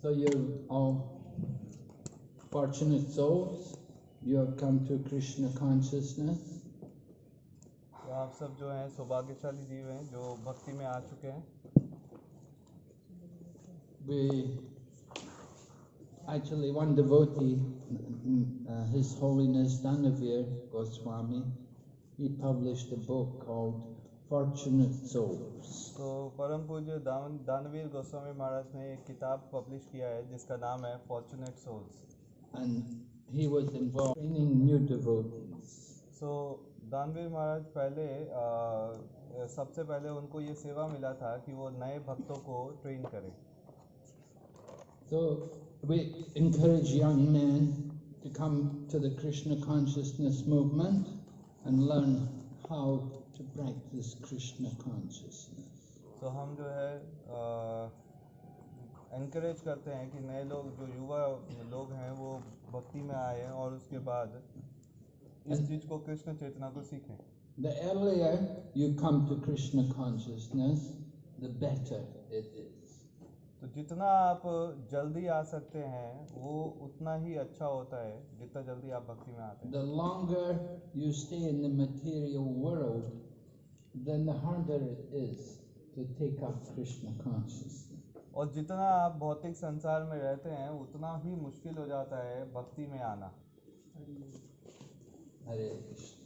So you're all fortunate souls. You have come to Krishna consciousness. तो आप सब जो हैं सौभाग्यशाली जीव हैं जो भक्ति में आ चुके हैं. Actually, one devotee, His Holiness Danavir Goswami, he published a book called Fortunate Souls. तो परम पूज्य दानवीर गोस्वामी महाराज ने एक किताब पब्लिश किया है जिसका नाम है fortunate souls. And he was involved in training new devotees. So दानवीर महाराज पहले सबसे पहले उनको ये सेवा मिला था कि वो नए भक्तों को ट्रेन करें. So we encourage young men to come to the Krishna consciousness movement and learn how to practice Krishna consciousness. तो हम जो है encourage करते हैं कि नए लोग जो युवा लोग हैं वो भक्ति में आए और उसके बाद इस चीज को कृष्ण चेतना को सीखें. The earlier you come to Krishna consciousness, the better it is. तो जितना आप जल्दी आ सकते हैं वो उतना ही अच्छा होता है जितना जल्दी आप भक्ति में आते हैं. The longer you stay in the material world, then the harder it is to take up Krishna consciousness. और जितना आप भौतिक संसार में रहते हैं उतना ही मुश्किल हो जाता है भक्ति में आना. Hare Krishna.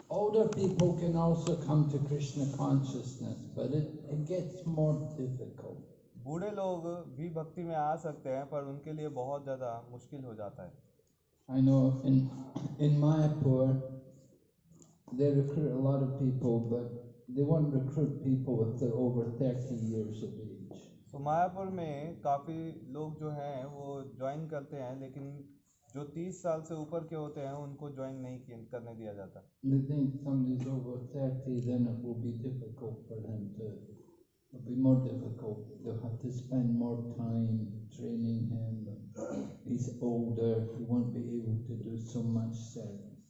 Older people can also come to Krishna consciousness, but it gets more difficult. बूढ़े लोग भी भक्ति में आ सकते हैं पर उनके लिए बहुत ज़्यादा मुश्किल हो जाता है. I know in Mayapur they recruit a lot of people, but they won't recruit people if they're over 30 years of age. तो मायापुर में काफ़ी लोग जो हैं वो ज्वाइन करते हैं लेकिन जो 30 साल से ऊपर के होते हैं उनको ज्वाइन नहीं करने दिया जाता. They think somebody's over 30, then it will be difficult for them to. It'll be more difficult. They'll have to spend more time training him. He's older. He won't be able to do so much service.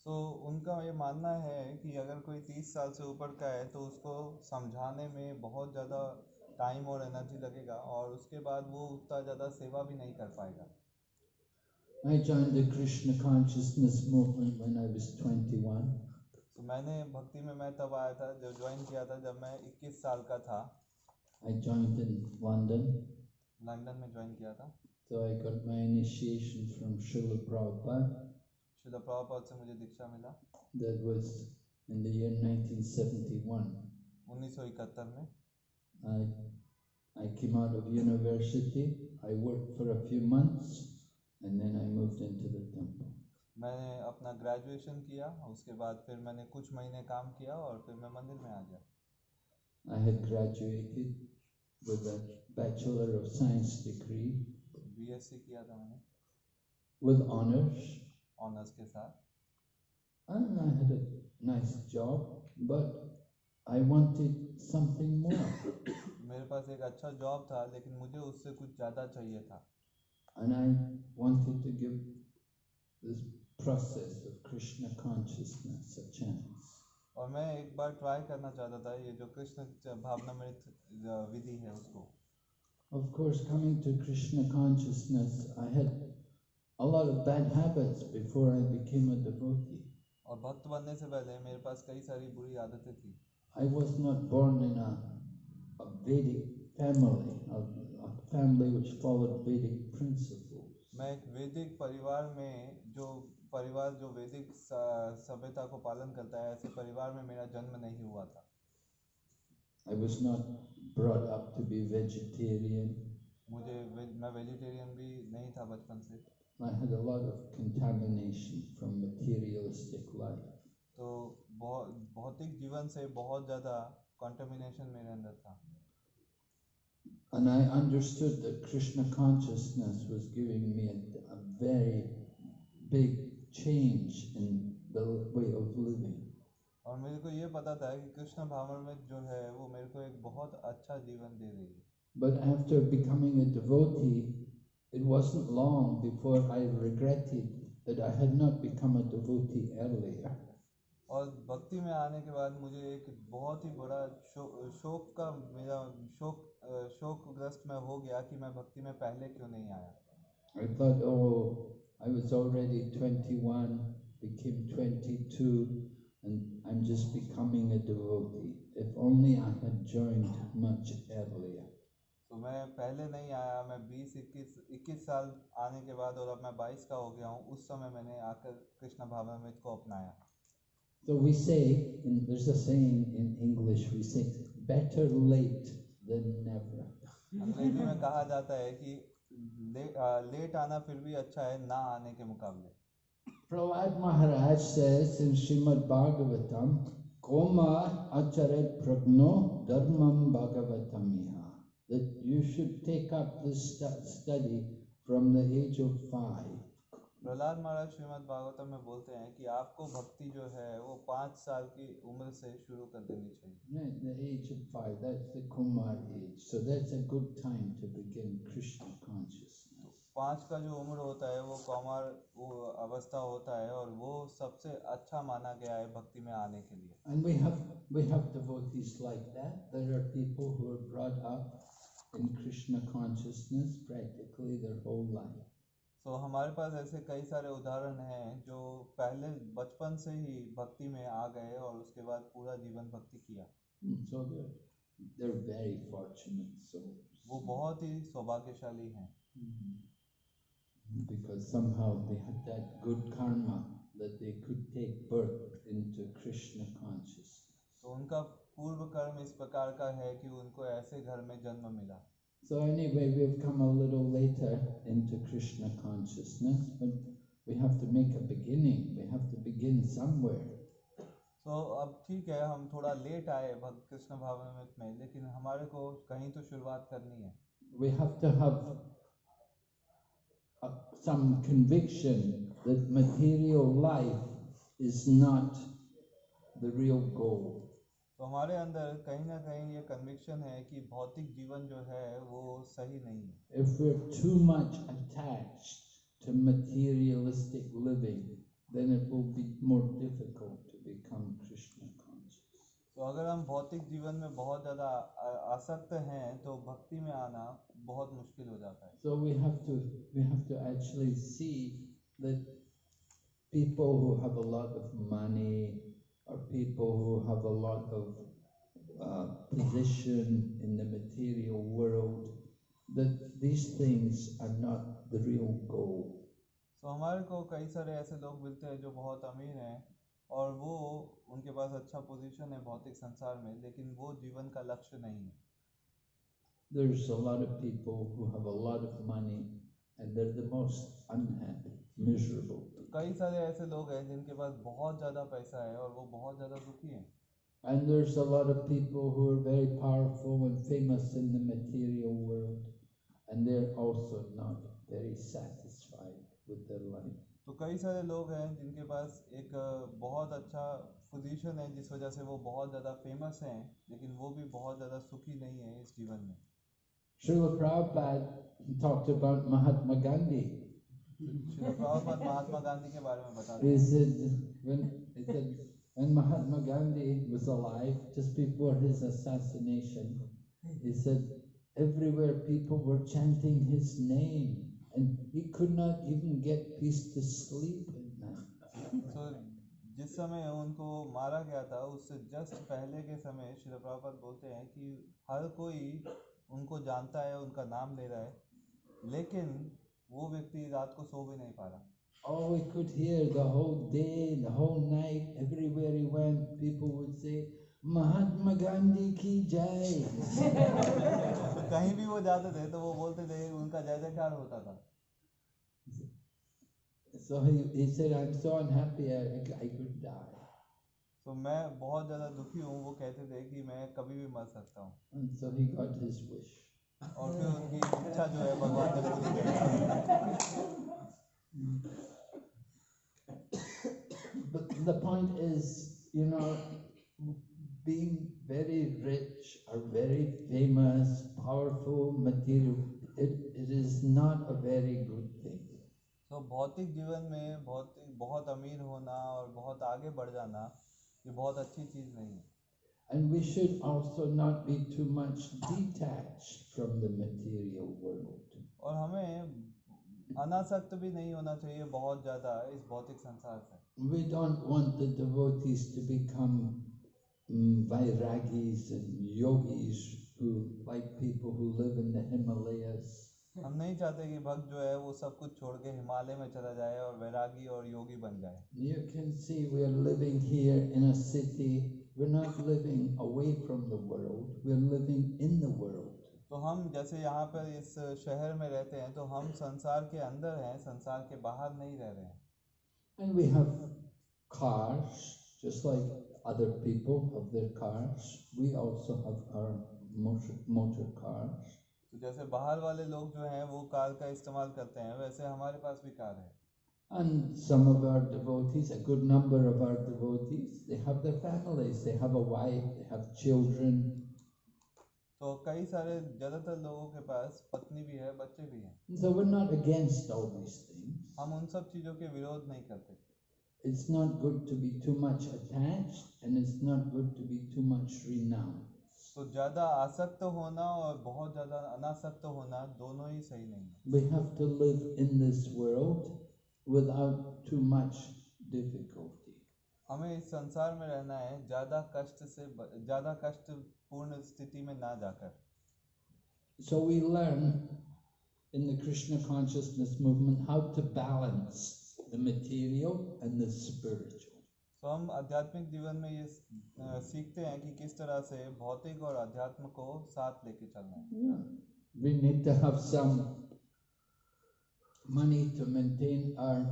So उनका ये मानना है कि अगर कोई 30 साल से ऊपर का है तो उसको समझाने में बहुत ज़्यादा टाइम और एनर्जी लगेगा और उसके बाद वो उतना ज़्यादा सेवा भी नहीं कर पाएगा. I joined the Krishna consciousness movement when I was 21. तो मैंने भक्ति में मैं तब आया था जब ज्वाइन किया था जब मैं 21 साल का था. I joined in London. London में ज्वाइन किया था. So I got my initiation from Srila Prabhupada. Srila Prabhupada से मुझे दीक्षा मिला. That was in the year 1971. 1971 में. I came out of university. I worked for a few months, and then I moved into the temple. मैंने अपना graduation किया उसके बाद फिर मैंने कुछ महीने काम किया और फिर मैं मंदिर में आ गया. I had graduated with a Bachelor of Science degree. BSc किया था मैंने. With honors. ऑनर्स के साथ. And I had a nice job, but I wanted something more. मेरे पास एक अच्छा जॉब था लेकिन मुझे उससे कुछ ज़्यादा चाहिए था. And I wanted to give this process of Krishna consciousness a chance. और मैं एक बार ट्राई करना चाहता था ये जो कृष्ण भावनामृत विधि है उसको. Of course, coming to Krishna consciousness, I had a lot of bad habits before I became a devotee. और भक्त बनने से पहले मेरे पास कई सारी बुरी आदतें थी. I was not born in a Vedic family, a family which followed Vedic principles. मैं एक वैदिक परिवार में जो वैदिक सभ्यता को पालन करता है ऐसे परिवार में मेरा जन्म नहीं हुआ था. I was not brought up to be vegetarian. मैं वेजिटेरियन भी नहीं था बचपन से. I had a lot of contamination from materialistic life. तो भौतिक जीवन से बहुत ज़्यादा कंटामिनेशन मेरे अंदर था. And I understood that Krishna consciousness was giving me a very big change in the way of living. और मेरे को ये पता था कि कृष्ण भावनामृत जो है वो मेरे को एक बहुत अच्छा जीवन दे रही है. But after becoming a devotee, it wasn't long before I regretted that I had not become a devotee earlier. और भक्ति में आने के बाद मुझे एक बहुत ही बड़ा शोकग्रस्त मैं हो गया कि मैं भक्ति में पहले क्यों नहीं आया. I thought, oh, I was already 21, became 22, and I'm just becoming a devotee. If only I had joined much earlier. तो मैं पहले नहीं आया, मैं 20-21 साल आने के बाद और अब मैं 22 का हो गया हूँ, उस समय मैंने आकर कृष्ण भावनामृत को अपनाया. So we say, there's a saying in English, we say, better late than never. अंग्रेजी में कहा जाता है कि लेट आना फिर भी अच्छा है ना आने के मुकाबले. Prahlad Maharaj says in Srimad Bhagavatam, Koma acharet pragno dharmam bhagavatamiha, that you should take up this study from the age of 5. Prahlad महाराज श्रीमद् भागवतम में बोलते हैं कि आपको भक्ति जो है वो 5 साल की उम्र से शुरू कर देनी चाहिए. Right, the age of 5, that's the Kumar age. So that's a good time to begin Krishna consciousness. 5 का जो उम्र होता है वो कुमार वो अवस्था होता है और वो सबसे अच्छा माना गया है भक्ति में आने के लिए. And we have devotees like that. There are people who are brought up in Krishna consciousness practically their whole life. तो हमारे पास ऐसे कई सारे उदाहरण हैं जो पहले बचपन से ही भक्ति में आ गए और उसके बाद पूरा जीवन भक्ति किया. So they're very fortunate souls. वो बहुत ही सौभाग्यशाली हैं. Because somehow they had that good karma that they could take birth into Krishna consciousness. तो उनका पूर्व कर्म इस प्रकार का है कि उनको ऐसे घर में जन्म मिला. So anyway, we've come a little later into Krishna consciousness, but we have to make a beginning. We have to begin somewhere. So अब ठीक है, हम थोड़ा लेट आए भक्त कृष्ण भावनामृत में, लेकिन हमारे को कहीं तो शुरुआत करनी है. We have to have some conviction that material life is not the real goal. तो हमारे अंदर कहीं ना कहीं ये कन्विक्शन है कि भौतिक जीवन जो है वो सही नहीं है. If we're too much attached to materialistic living, then it will be more difficult to become Krishna conscious. तो अगर हम भौतिक जीवन में बहुत ज़्यादा आसक्त हैं तो भक्ति में आना बहुत मुश्किल हो जाता है. So we have to actually see that people who have a lot of money or people who have a lot of position in the material world, that these things are not the real goal. So हमारे को कई सारे ऐसे लोग मिलते हैं जो बहुत अमीर हैं और वो उनके पास अच्छा पोजीशन है भौतिक संसार में, लेकिन वो जीवन का लक्ष्य नहीं है. There's a lot of people who have a lot of money and they're the most unhappy, miserable. कई सारे ऐसे लोग हैं जिनके पास बहुत ज़्यादा पैसा है और वो बहुत ज़्यादा दुखी हैं. And there's a lot of people who are very powerful and famous in the material world, and they're also not very satisfied with their life. तो कई सारे लोग हैं जिनके पास एक बहुत अच्छा पोजीशन है जिस वजह से वो बहुत ज़्यादा फेमस हैं, लेकिन वो भी बहुत ज़्यादा सुखी नहीं है इस जीवन में. Srila Prabhupada talked about Mahatma Gandhi. Srila Prabhupada Mahatma Gandhi के बारे में बताते हैं. He said when Mahatma Gandhi was alive, just before his assassination, he said everywhere people were chanting his name, and he could not even get peace to sleep at night. So जिस समय उनको मारा गया था उससे just पहले के समय श्रील प्रभुपाद बोलते हैं कि हर कोई उनको जानता है, उनका नाम ले रहा है, लेकिन वो व्यक्ति रात को सो भी नहीं पा रहा. Oh, we could hear the whole day, the whole night, everywhere he went, people would say, Mahatma Gandhi ki jai. कहीं भी वो जाते थे तो वो बोलते थे, उनका जय जयकार होता था. So he said, I'm so unhappy, I could die. तो मैं बहुत ज़्यादा दुखी हूँ, वो कहते थे कि मैं कभी भी मर सकता हूँ. And so he got his wish. और फिर उनकी इच्छा जो है भगवान ने पूरी कर. But the point is, you know, being very rich or very famous, powerful, material, it is not a very good thing. तो भौतिक जीवन में बहुत अमीर होना और बहुत आगे बढ़ जाना ये बहुत अच्छी चीज़ नहीं है. And we should also not be too much detached from the material world. और हमें अनासक्त भी नहीं होना चाहिए बहुत ज़्यादा इस भौतिक संसार से. We don't want the devotees to become vairagis and yogis who like people who live in the Himalayas. हम नहीं चाहते कि भक्त जो है वो सब कुछ छोड़ के हिमालय में चला जाए और वैरागी और योगी बन जाए. You can see we are living here in a city. We're not living away from the world. We're living in the world. तो हम जैसे यहाँ पर इस शहर में रहते हैं तो हम संसार के अंदर हैं, संसार के बाहर नहीं रह रहे हैं. And we have cars, just like other people have their cars. We also have our motor cars. तो जैसे बाहर वाले लोग जो हैं वो कार का इस्तेमाल करते हैं, वैसे हमारे पास भी कार है. And some of our devotees, a good number of our devotees, they have their families. They have a wife, they have children. तो कई सारे ज़्यादातर लोगों के पास पत्नी भी है, बच्चे भी हैं. So we're not against all these things. हम उन सब चीज़ों के विरोध नहीं करते. It's not good to be too much attached, and it's not good to be too much renounced. तो ज़्यादा आसक्त होना और बहुत ज़्यादा अनासक्त होना दोनों ही सही नहीं है. We have to live in this world without too much difficulty. हमें इस संसार में रहना है ज़्यादा कष्टपूर्ण स्थिति में ना जाकर. So we learn in the Krishna consciousness movement how to balance the material and the spiritual. तो हम आध्यात्मिक जीवन में ये सीखते हैं कि किस तरह से भौतिक और अध्यात्म को साथ लेके चलना है. Yeah. We need to have some money to maintain our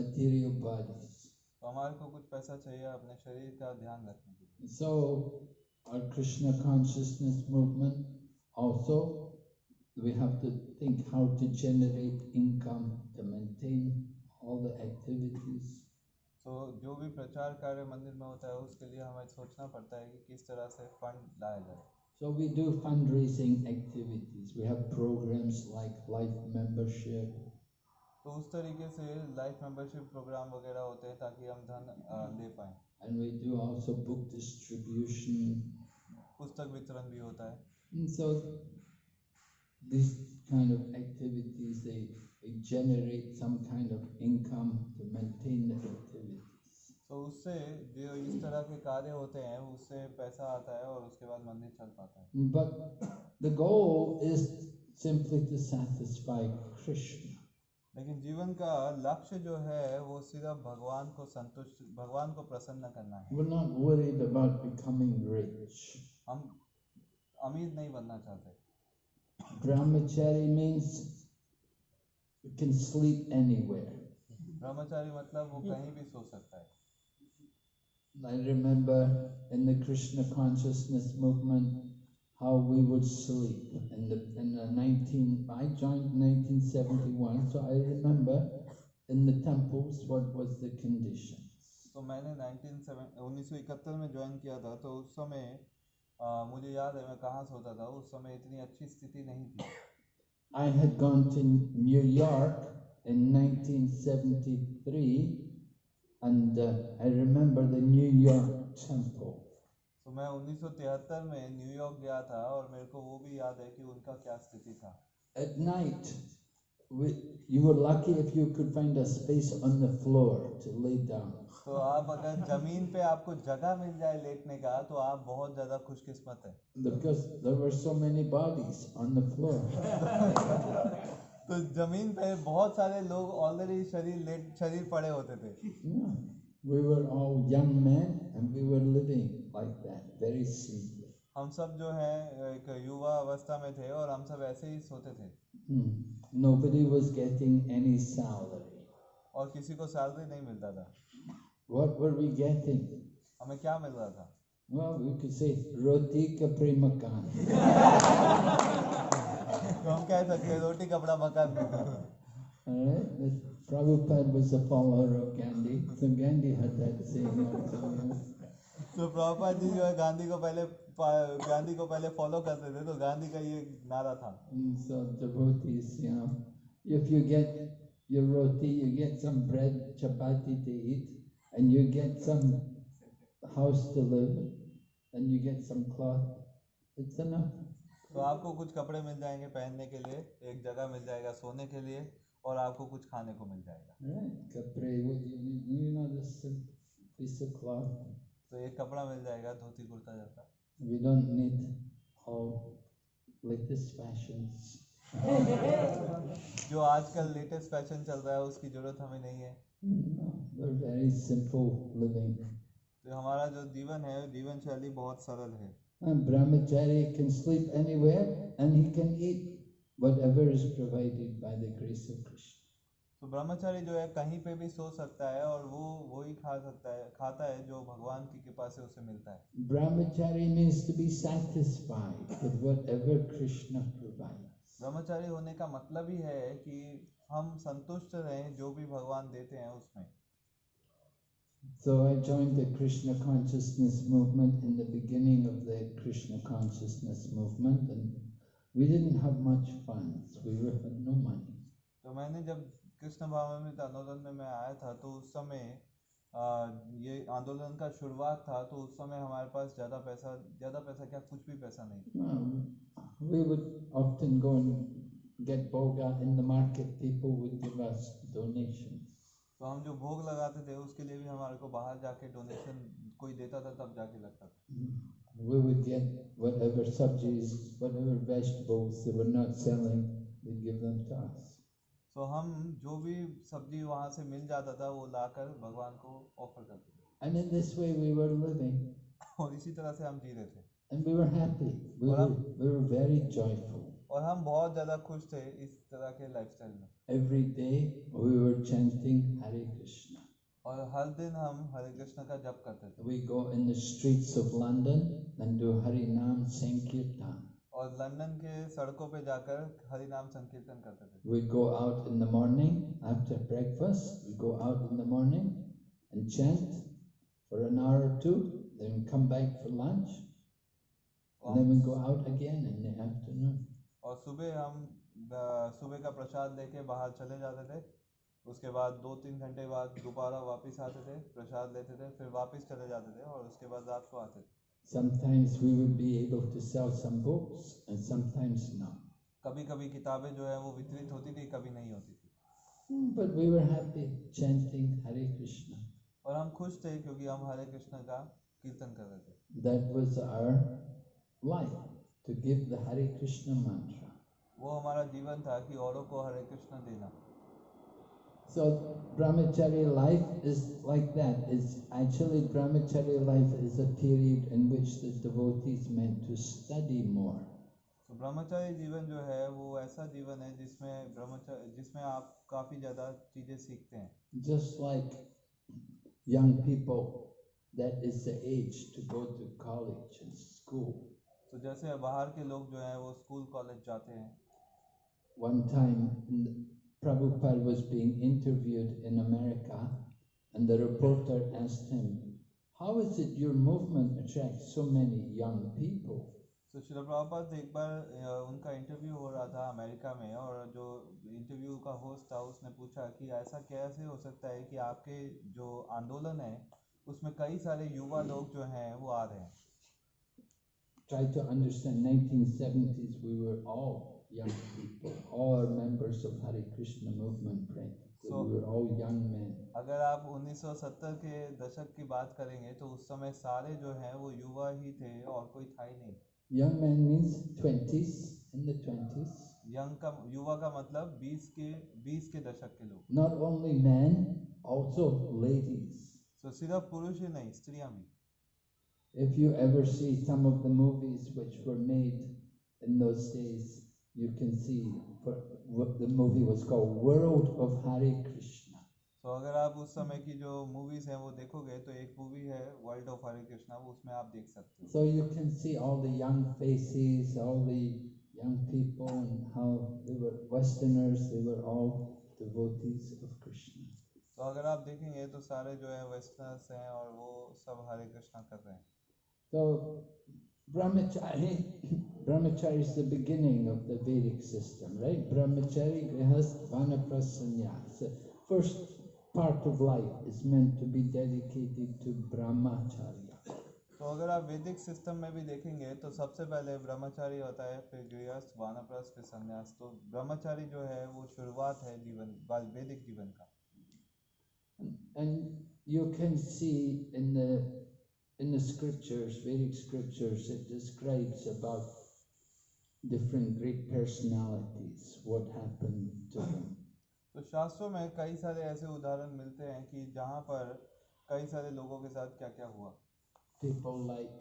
material bodies. तो हमारे को कुछ पैसा चाहिए अपने शरीर का ध्यान रखने के लिए. So our Krishna consciousness movement also, we have to think how to generate income to maintain all the activities. तो जो भी प्रचार कार्य मंदिर में होता है उसके लिए हमें सोचना पड़ता है कि किस तरह से फंड लाया जाए. So we do fundraising activities. We have programs like life membership. तो उस तरीके से लाइफ मेंबरशिप प्रोग्राम वगैरह होते हैं ताकि हम धन ले पाएं. And we do also book distribution. पुस्तक वितरण भी होता है. And so these kind of activities, they generate some kind of income to maintain the activities. तो उससे जो इस तरह के कार्य होते हैं उससे पैसा आता है और उसके बाद मंदिर चल पाता है. But the goal is simply to satisfy Krishna. लेकिन जीवन का लक्ष्य जो है वो सिर्फ भगवान को प्रसन्न करना है. We're not worried about becoming rich. हम अमीर नहीं बनना चाहते. Brahmachari means you can sleep anywhere. ब्रह्मचारी मतलब वो कहीं भी सो सकता है. I remember in the Krishna consciousness movement how we would sleep in the I joined 1971, so I remember in the temples what was the conditions. तो मैंने 1971 में join किया था. तो उस समय मुझे याद है मैं कहाँ सोता था. उस समय इतनी अच्छी स्थिति नहीं थी. I had gone to New York in 1973, and I remember the New York temple. तो मैं 1973 में न्यूयॉर्क गया था और मेरे को वो भी याद है कि उनका क्या स्थिति था. At night, you were lucky if you could find a space on the floor to lay down. तो आप अगर जमीन पे आपको जगह मिल जाए लेटने का तो आप बहुत ज़्यादा खुशकिस्मत हैं. Because there were so many bodies on the floor. तो जमीन पे बहुत सारे लोग ऑलरेडी शरीर पड़े होते थे. Yeah. We were all young men and we were living like that, very simply. हम सब जो है एक युवा अवस्था में थे और हम सब ऐसे ही सोते थे. Nobody was getting any salary. और किसी को सैलरी नहीं मिलता था. What were we getting? हमें क्या मिल रहा था? Well, we could say roti kapri makan. तो हम कह सकते हैं रोटी कपड़ा मकान. Alright, Prabhupada was a follower of Gandhi, so Gandhi had that saying also. तो प्रभुपाद जी जो है गांधी को पहले गांधी को पहले फॉलो करते थे, तो गांधी का ये नारा था। So devotees, if you get your roti, you get some bread, chapati to eat, and you get some house to live, and you get some cloth, it's enough. तो आपको कुछ कपड़े मिल जाएंगे पहनने के लिए, एक जगह मिल जाएगा सोने के लिए, और आपको कुछ खाने को मिल जाएगा। Right, kapre, this piece of cloth. तो एक कपड़ा मिल जाएगा, धोती कुर्ता जैसा। We don't need all latest fashions. जो आजकल लेटेस्ट फैशन चल रहा है उसकी जरूरत हमें नहीं है। No, we're very simple living. तो हमारा जो जीवन है, जीवन शैली बहुत सरल है। And brahmachari can sleep anywhere and he can eat whatever is provided by the grace of Krishna. तो ब्रह्मचारी जो है कहीं पे भी सो सकता है और वो ही खाता है जो भगवान की कृपा से उसे मिलता है। Brahmachari means to be satisfied with whatever Krishna provides. ब्रह्मचारी होने का मतलब ही है कि हम संतुष्ट रहें जो भी भगवान देते हैं उसमें। So I joined the Krishna consciousness movement in the beginning of the Krishna consciousness movement, and we didn't have much funds. We had no money. तो मैंने जब कृष्ण भावनामृत आंदोलन में मैं आया था, तो उस समय ये आंदोलन का शुरुआत था, तो उस समय हमारे पास ज़्यादा पैसा क्या, कुछ भी पैसा नहीं। We would often go and get bhoga in the market. People would give us donations. तो हम जो भोग लगाते थे उसके लिए भी हमारे को बाहर जाके डोनेशन कोई देता था, तब जाके लगता था। We would get whatever subsies, whatever vegetables they were not selling, they'd give them to us. तो हम जो भी सब्जी वहाँ से मिल जाता था वो लाकर भगवान को ऑफर करते थे। And in this way we were living. और इसी तरह से हम जी रहे थे। And we were happy. We were very joyful. और हम बहुत ज़्यादा खुश थे इस तरह के लाइफस्टाइल में। Every day we were chanting Hare Krishna. और हर दिन हम हरे कृष्ण का जप करते थे। We go in the streets of London and do Hari Nam Sankirtan. और लंदन के सड़कों पे जाकर हरि नाम संकीर्तन करते थे। We go out in the morning after breakfast. We go out in the morning and chant for an hour or two. Then we come back for lunch. And then we go out again in the afternoon. और सुबह का प्रसाद लेके बाहर चले जाते थे। उसके बाद 2-3 घंटे बाद दोबारा वापस आते थे, प्रसाद लेते थे, फिर वापस चले जाते थे, और उसके बाद रात को आते थे। Sometimes we would be able to sell some books and sometimes not. कभी-कभी किताबें जो है वो वितरित होती थी, कभी नहीं होती थी। But we were happy chanting Hare Krishna. और हम खुश थे क्योंकि हम हरे कृष्ण का कीर्तन कर रहे थे। That was our life, to give the Hare Krishna mantra. वो हमारा जीवन था कि औरों को हरे कृष्ण देना। So brahmachari life is like that. It's actually brahmachari life is a period in which the devotees meant to study more. तो ब्रह्मचारी जीवन जो है वो ऐसा जीवन है जिसमें आप काफी ज्यादा चीजें सीखते हैं। Just like young people, that is the age to go to college and school. तो जैसे बाहर के लोग जो हैं वो स्कूल कॉलेज जाते हैं। One time Prabhupada was being interviewed in America, and the reporter asked him, "How is it your movement attracts so many young people?" तो श्रील प्रभुपाद एक बार उनका इंटरव्यू हो रहा था अमेरिका में, और जो इंटरव्यू का होस्ट था उसने पूछा कि ऐसा कैसे हो सकता है कि आपके जो आंदोलन है उसमें कई सारे युवा लोग जो हैं वो आ रहे हैं। Try to understand, 1970s we were all young people, all members of Hare Krishna movement practically. So, we were all young men. अगर आप 1970 के दशक की बात करेंगे तो उस समय सारे जो हैं वो युवा ही थे और कोई था ही नहीं। Young man means 20s, in the 20s. युवा का मतलब 20 के दशक के लोग। Not only men, also ladies. So सिर्फ पुरुष ही नहीं, स्त्रियां भी। If you ever see some of the movies which were made in those days, you can see what the movie was called, World of Hare Krishna. तो अगर आप उस समय की जो मूवीज हैं वो देखोगे तो एक मूवी है वर्ल्ड ऑफ हरे कृष्णा, वो उसमें आप देख सकते हो। So you can see all the young faces, all the young people, and how they were Westerners, they were all devotees of Krishna. तो अगर आप देखेंगे तो सारे जो है वेस्टर्नर्स हैं और वो सब हरे कृष्णा कर रहे हैं। So Brahmachari is the beginning of the Vedic system, right? Brahmachari, Grihastha, Vanaprastha, Sannyas. The first part of life is meant to be dedicated to brahmacharya. तो अगर आप वैदिक सिस्टम में भी देखेंगे तो सबसे पहले ब्रह्मचारी होता है, फिर गृहस्थ, वानप्रस्थ, फिर संन्यास। तो ब्रह्मचारी जो है वो शुरुआत है जीवन वैदिक जीवन का। And you can see in the scriptures, Vedic scriptures, it describes about different great personalities, what happened to them. तो शास्त्रों में कई सारे ऐसे उदाहरण मिलते हैं कि जहाँ पर कई सारे लोगों के साथ क्या क्या हुआ। People like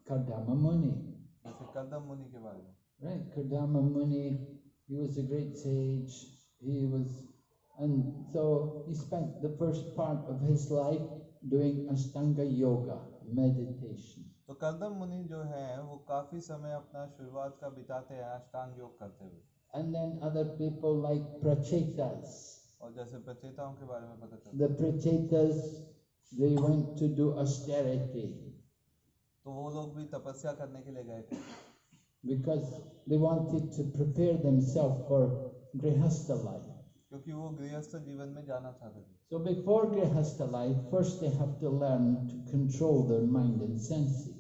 Kardama Muni. जैसे कर्दम मुनि के बारे में, Right, Kardama Muni, he was a great sage. And so he spent the first part of his life doing Ashtanga Yoga, meditation. तो कर्दम मुनि जो है वो काफी समय अपना शुरुआत का बिताते हैं अष्टांग योग करते हुए। And then other people like Prachetas. और जैसे प्रचेताओं के बारे में पता चलता The Prachetas, they went to do austerity तो वो लोग भी तपस्या करने के लिए गए थे, because they wanted to prepare themselves for Grihastha life. क्योंकि वो गृहस्थ जीवन में जाना चाहते थे। So before Grihastha life, first they have to learn to control their mind and senses.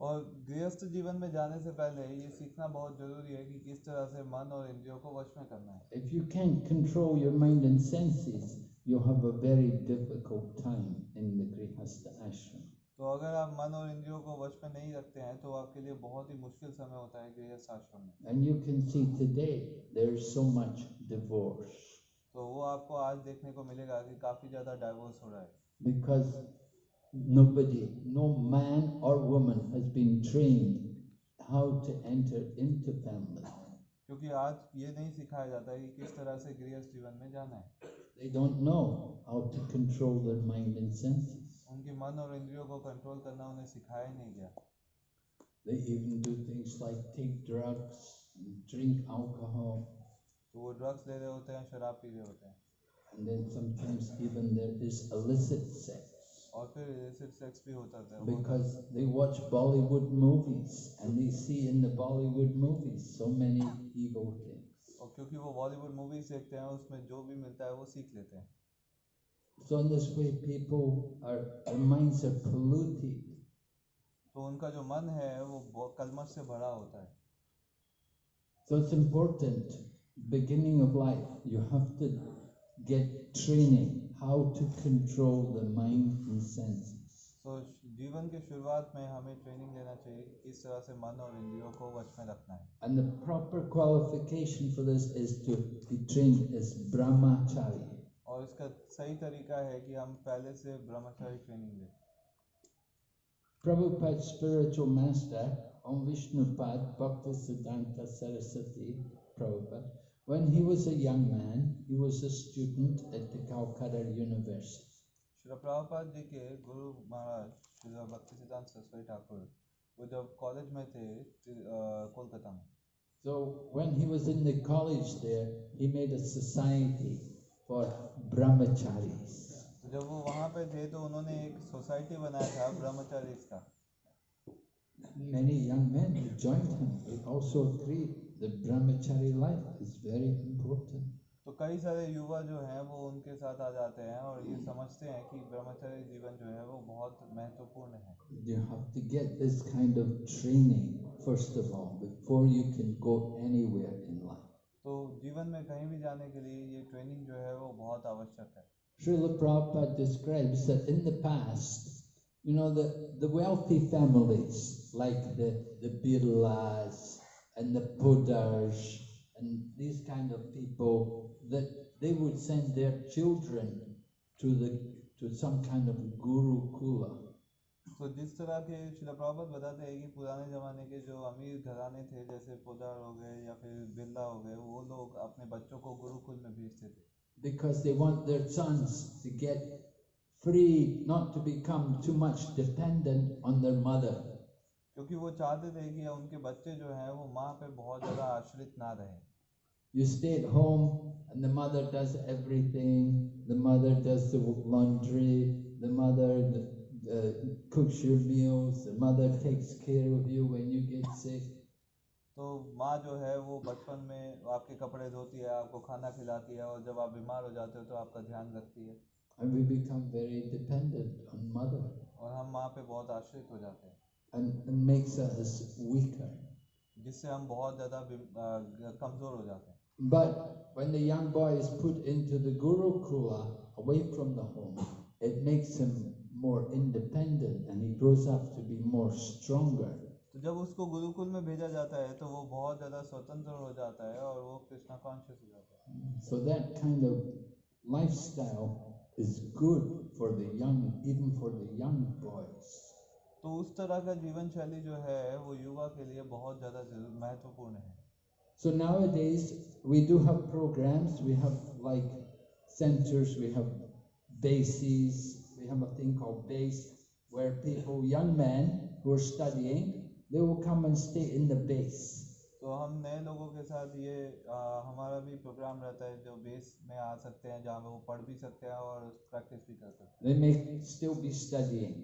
और गृहस्थ जीवन में जाने से पहले ये सीखना बहुत जरूरी है कि किस तरह से मन और इंद्रियों को वश में करना है। If you can't control your mind and senses, you have a very difficult time in the Grihastha ashram. तो अगर आप मन और इंद्रियों को वश में नहीं रखते हैं तो आपके लिए बहुत ही मुश्किल समय होता है गृहस्थ आश्रम में। And you can see today there's so much divorce तो वो आपको आज देखने को मिलेगा कि काफी ज्यादा डाइवोर्स हो रहा है, because no man or woman has been trained how to enter into family. क्योंकि आज ये नहीं सिखाया जाता है कि किस तरह से गृहस्थ जीवन में जाना है। They don't know how to control their mind and senses. उनकी मन और इंद्रियों को कंट्रोल करना उन्हें सिखाया नहीं गया। They even do things like take drugs and drink alcohol. तो वो ड्रग्स ले रहे होते हैं, शराब पी रहे होते हैं, And then sometimes even there is illicit sex. और फिर इलिसिट सेक्स भी होता है Because they watch Bollywood movies and they see in the Bollywood movies so many evil things. और क्योंकि वो बॉलीवुड मूवीज देखते हैं उसमें जो भी मिलता है वो सीख लेते हैं। So in this way their minds are polluted. तो उनका जो मन है वो कलमश से भरा होता है। So it's important, beginning of life, you have to get training how to control the mind and senses. तो जीवन के शुरुआत में हमें ट्रेनिंग लेना चाहिए कि किस तरह से मन और इंद्रियों को वश में रखना है। And the proper qualification for this is to be trained as brahmachari. और इसका सही तरीका है कि हम पहले से ब्रह्मचारी ट्रेनिंग लें। Prabhupada's spiritual master, Om Vishnupad Bhaktisiddhanta Saraswati Prabhupada, when he was a young man, he was a student at the Calcutta University. Shri Prabhupada ji के गुरु महाराज श्री भक्तिसिद्धांत सरस्वती ठाकुर वो जब कॉलेज में थे कोलकाता में। So when he was in the college there, he made a society for brahmacharis. तो जब वो वहाँ पे थे तो उन्होंने एक सोसाइटी बनाया था ब्रह्मचारीज का। Many young men who joined him, they also agreed that brahmachari life is very important. तो कई सारे युवा जो हैं वो उनके साथ आ जाते हैं और ये समझते हैं कि ब्रह्मचारी जीवन जो है वो बहुत महत्वपूर्ण है। You have to get this kind of training first of all before you can go anywhere in life. तो जीवन में कहीं भी जाने के लिए ये ट्रेनिंग जो है वो बहुत आवश्यक है। Srila Prabhupada describes that in the past, the wealthy families like the Birlas and the Podars and these kind of people, that they would send their children to some kind of gurukula. तो जिस तरह के श्रील प्रभुपाद बताते हैं कि पुराने जमाने के जो अमीर घराने थे जैसे पोदार हो गए या फिर बिरला हो गए, वो लोग अपने बच्चों को गुरुकुल में भेजते थे। Because they want their sons to get free, not to become too much dependent on their mother. क्योंकि वो चाहते थे कि उनके बच्चे जो हैं वो माँ पे बहुत ज़्यादा आश्रित ना रहें। You stay at home and the mother does everything. The mother does the laundry. The mother cooks your meals, the mother takes care of you when you get sick. तो माँ जो है वो बचपन में आपके कपड़े धोती है, आपको खाना खिलाती है, और जब आप बीमार हो जाते हो तो आपका ध्यान रखती है। And we become very dependent on mother. और हम माँ पे बहुत आश्रित हो जाते हैं, And makes us weaker. जिससे हम बहुत ज़्यादा कमज़ोर हो जाते हैं। But when the young boy is put into the Gurukula, away from the home, it makes him more independent and he grows up to be more stronger. तो जब उसको गुरुकुल में भेजा जाता है तो वो बहुत ज़्यादा स्वतंत्र हो जाता है और वो कृष्णा कॉन्शियस हो जाता है। So that kind of lifestyle is good for the young, even for the young boys. तो उस तरह का जीवन शैली जो है वो युवा के लिए बहुत ज़्यादा महत्वपूर्ण है। So nowadays we do have programs, we have like centers, we have bases, we have a thing called base where people, young men who are studying, they will come and stay in the base. तो हम नए लोगों के साथ ये हमारा भी programme रहता है जो बेस में आ सकते हैं, जहाँ पे वो पढ़ भी सकते हैं और प्रैक्टिस भी कर सकते हैं। They may still be studying.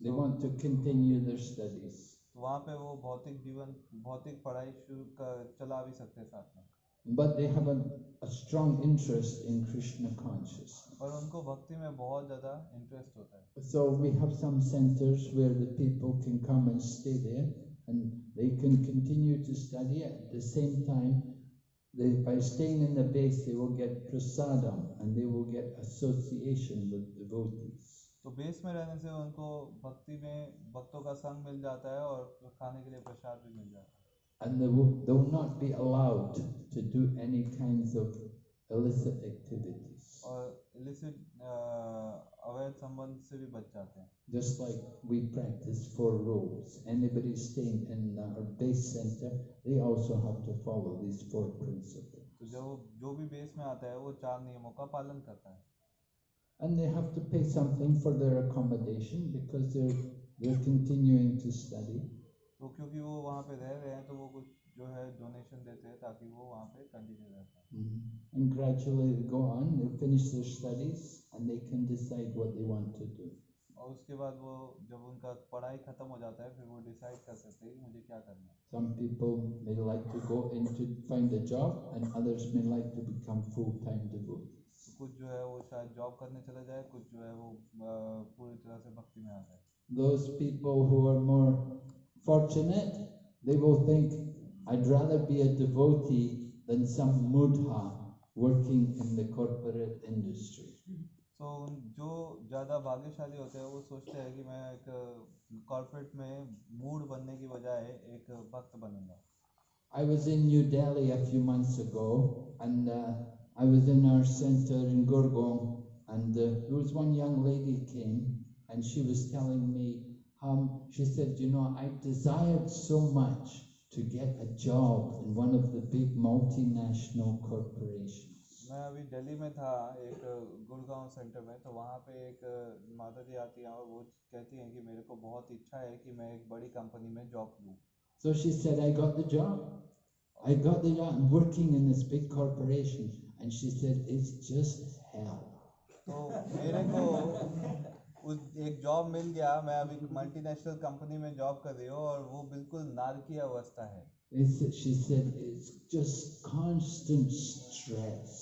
They want to continue their studies. तो वहाँ पे वो भौतिक पढ़ाई चला भी सकते हैं साथ में। But they have a strong interest in Krishna consciousness. और उनको भक्ति में बहुत ज़्यादा इंटरेस्ट होता है। So we have some centers where the people can come and stay there, and they can continue to study at the same time. By staying in the base, they will get prasadam and they will get association with devotees. तो base में रहने से उनको भक्ति में भक्तों का संग मिल जाता है और खाने के लिए प्रसाद भी मिल जाता है। And they will not be allowed to do any kinds of illicit activities. और illicit अवैध संबंध से भी बच जाते हैं। Just like we practice 4 rules. Anybody staying in our base center, they also have to follow these 4 principles. तो जो भी बेस में आता है वो 4 नियमों का पालन करता है। And they have to pay something for their accommodation because they're continuing to study. तो क्योंकि वो वहाँ पे रह रहे हैं तो वो कुछ जो है डोनेशन देते हैं ताकि वो वहाँ पे कंटिन्यू रह पाए। And gradually they go on, they finish their studies and they can decide what they want to do. और उसके बाद वो जब उनका पढ़ाई खत्म हो जाता है फिर वो डिसाइड कर सकते हैं कि मुझे क्या करना है। Some people may like to go in to find a job and others may like to become full-time devotees. कुछ जो है वो शायद जॉब करने चले जाए, कुछ जो है वो पूरी तरह से भक्ति में आ जाए। Those people who are more fortunate, they will think, I'd rather be a devotee than some mudha working in the corporate industry. So जो ज़्यादा भाग्यशाली होते हैं वो सोचते हैं कि मैं एक कॉर्पोरेट में मूड बनने की बजाय एक भक्त बनूंगा। I was in New Delhi a few months ago, and I was in our center in Gurgaon, and there was one young lady came, and she was telling me, she said, I desired so much to get a job in one of the big multinational corporations. मैं अभी दिल्ली में था एक Gurgaon centre में, तो वहाँ पे एक माता जी आती हैं और वो कहती हैं कि मेरे को बहुत इच्छा है कि मैं एक बड़ी कंपनी में जॉब लूँ। So she said, I got the job. I'm working in this big corporation. And she said, it's just hell. तो मेरे को एक जॉब मिल गया, मैं अभी मल्टीनेशनल कंपनी में जॉब कर रही हूँ और वो बिल्कुल नारकीय अवस्था है। She said, it's just constant stress.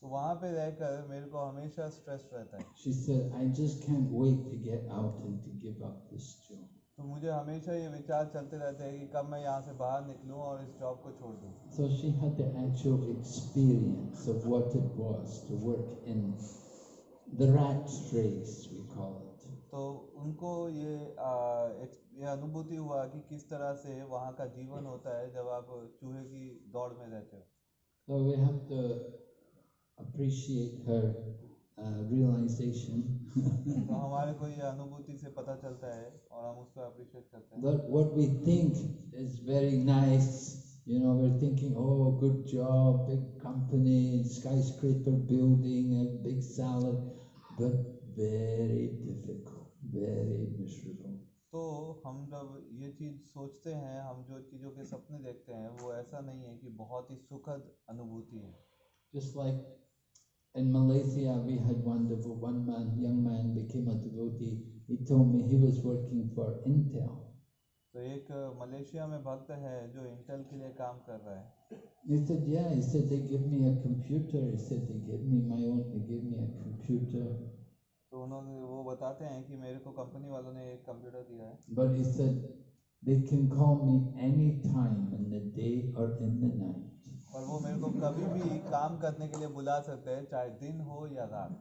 तो वहाँ पे रहकर मेरे को हमेशा स्ट्रेस रहता है। She said, I just can't wait to get out and to give up this job. तो मुझे हमेशा ये विचार चलते रहते हैं कि कब मैं यहाँ से बाहर निकलूँ और इस जॉब को छोड़ दूँ। So she had the actual experience of what it was to work in the rat race, we call it. तो उनको ये अनुभूति हुआ कि किस तरह से वहाँ का जीवन होता है जब आप चूहे की दौड़ में रहते हो। So we have to appreciate her realization. तो हमारे को ये अनुभूति से पता चलता है और हम उसको अप्रिशिएट करते हैं। That what we think is very nice, we're thinking, oh, good job, big company, skyscraper building, a big salary, but very difficult, very miserable. तो हम जब ये चीज़ सोचते हैं, हम जो चीज़ों के सपने देखते हैं, वो ऐसा नहीं है कि बहुत ही सुखद अनुभूति है। Just like in Malaysia, we had one young man became a devotee. he told me he was working for Intel. तो एक मलेशिया में भक्त है जो इंटेल के लिए काम कर रहा है। He said, yeah, he said, they give me a computer. He said, they gave me a computer. तो उन्होंने वो बताते हैं कि मेरे को कंपनी वालों ने एक कंप्यूटर दिया है। But he said, they can call me any time in the day or in the night. और वो मेरे को कभी भी काम करने के लिए बुला सकते हैं, चाहे दिन हो या रात।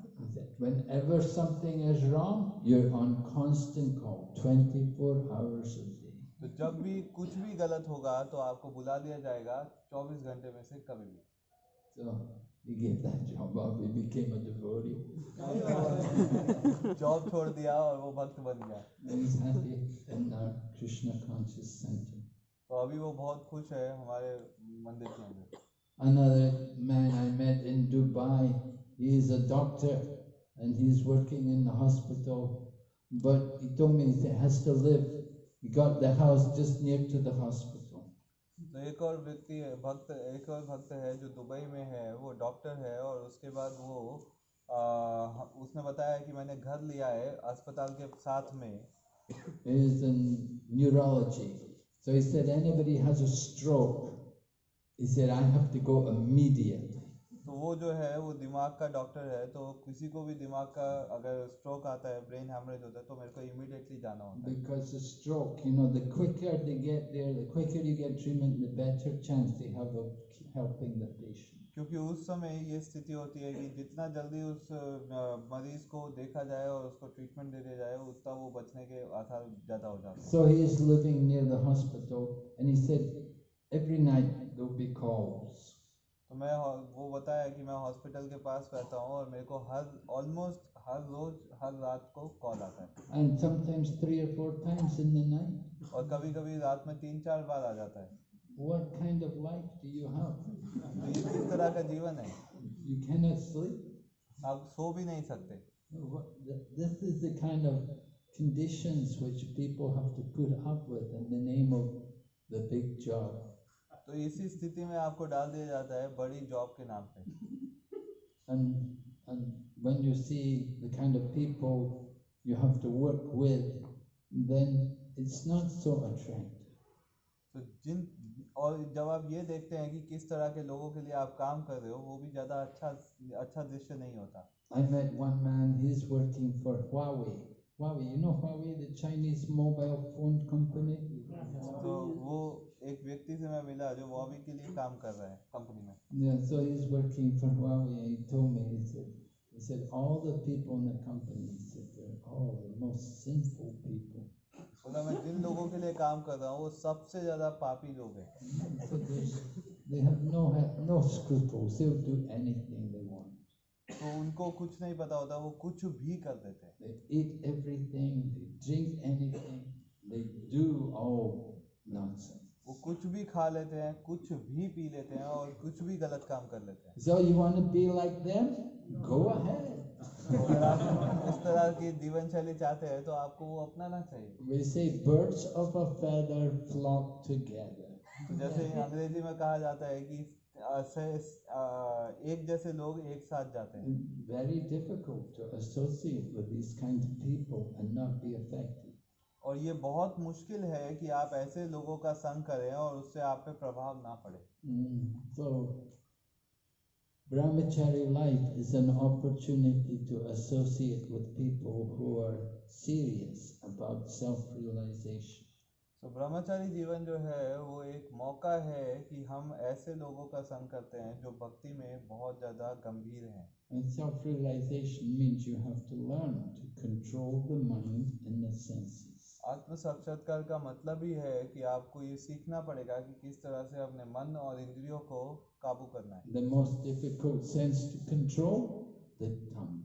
Whenever something is wrong, you're on constant call, 24 hours a day. तो जब भी कुछ भी गलत होगा तो आपको बुला लिया जाएगा 24 घंटे में से कभी भी। So he gave that job up. He became a devotee. Job छोड़ दिया और वो भक्त बन गया। He's happy in our Krishna conscious center. तो अभी वो बहुत खुश है हमारे मंदिर के अंदर। Another man I met in Dubai, he is a doctor and he's working in the hospital, but he told me he has to live. He got the house just near to the hospital. तो एक और भक्त है जो Dubai में है, वो doctor है और उसके बाद वो उसने बताया कि मैंने घर लिया है अस्पताल के साथ में। He is in neurology. So he said, anybody has a stroke, he said, I have to go immediately. तो वो जो है वो दिमाग का डॉक्टर है, तो किसी को भी दिमाग का अगर स्ट्रोक आता है, ब्रेन हैमरेज होता है, तो मेरे को इमीडिएटली जाना होता है। Because the stroke, the quicker they get there, the quicker you get treatment, the better chance they have of helping the patient. क्योंकि उस समय ये स्थिति होती है कि जितना जल्दी उस मरीज को देखा जाए और उसको ट्रीटमेंट दे दिया जाए, उतना वो बचने के आसार ज़्यादा हो जाते हैं। So he is living near the hospital, and he said every night there will be calls. तो वो बताया कि मैं हॉस्पिटल के पास रहता हूँ और मेरे को ऑलमोस्ट हर रोज हर रात को कॉल आता है। And sometimes 3 or 4 times in the night. और कभी-कभी रात में 3-4 बार आ जाता है। What kind of life do you have? तो ये किस तरह का जीवन है? You cannot sleep. आप सो भी नहीं सकते। This is the kind of conditions which people have to put up with in the name of the big job. तो इसी स्थिति में आपको डाल दिया जाता है बड़ी जॉब के नाम पे। And when you see the kind of people you have to work with, then it's not so attractive. तो और जब आप ये देखते हैं कि किस तरह के लोगों के लिए आप काम कर रहे हो, वो भी ज़्यादा अच्छा दृश्य नहीं होता। I met one man, he's working for Huawei. Huawei, you know Huawei, the Chinese mobile phone company? तो वो एक व्यक्ति से मैं मिला जो Huawei के लिए काम कर रहा है कंपनी में। Yeah, so he's working for Huawei, and he told me, he said all the people in the company, he said they're all the most sinful people. बोला मैं जिन लोगों के लिए काम कर रहा हूँ वो सबसे ज़्यादा पापी लोग हैं। So they have no scruples, they'll do anything they want. तो उनको कुछ नहीं पता होता, वो कुछ भी कर देते हैं। They eat everything, they drink anything, they do all nonsense. वो कुछ भी खा लेते हैं, कुछ भी पी लेते हैं और कुछ भी गलत काम कर लेते हैं। So you want to be like them? Go ahead. अगर आप इस तरह की जीवन शैली चाहते हैं तो आपको वो अपनाना चाहिए। We say birds of a feather flock together. तो जैसे अंग्रेजी में कहा जाता है कि एक जैसे लोग एक साथ जाते हैं। Very difficult to associate with these kinds of people and not be affected. और ये बहुत मुश्किल है कि आप ऐसे लोगों का संग करें और उससे आप पे प्रभाव ना पड़े। So brahmachari life is an opportunity to associate with people who are serious about self-realization. तो ब्रह्मचारी जीवन जो है वो एक मौका है कि हम ऐसे लोगों का संग करते हैं जो भक्ति में बहुत ज़्यादा गंभीर हैं। And self-realization means you have to learn to control the mind and the senses. आत्म साक्षात्कार का मतलब ही है कि आपको ये सीखना पड़ेगा कि किस तरह से अपने मन और इंद्रियों को काबू करना है। The most difficult sense to control, the tongue.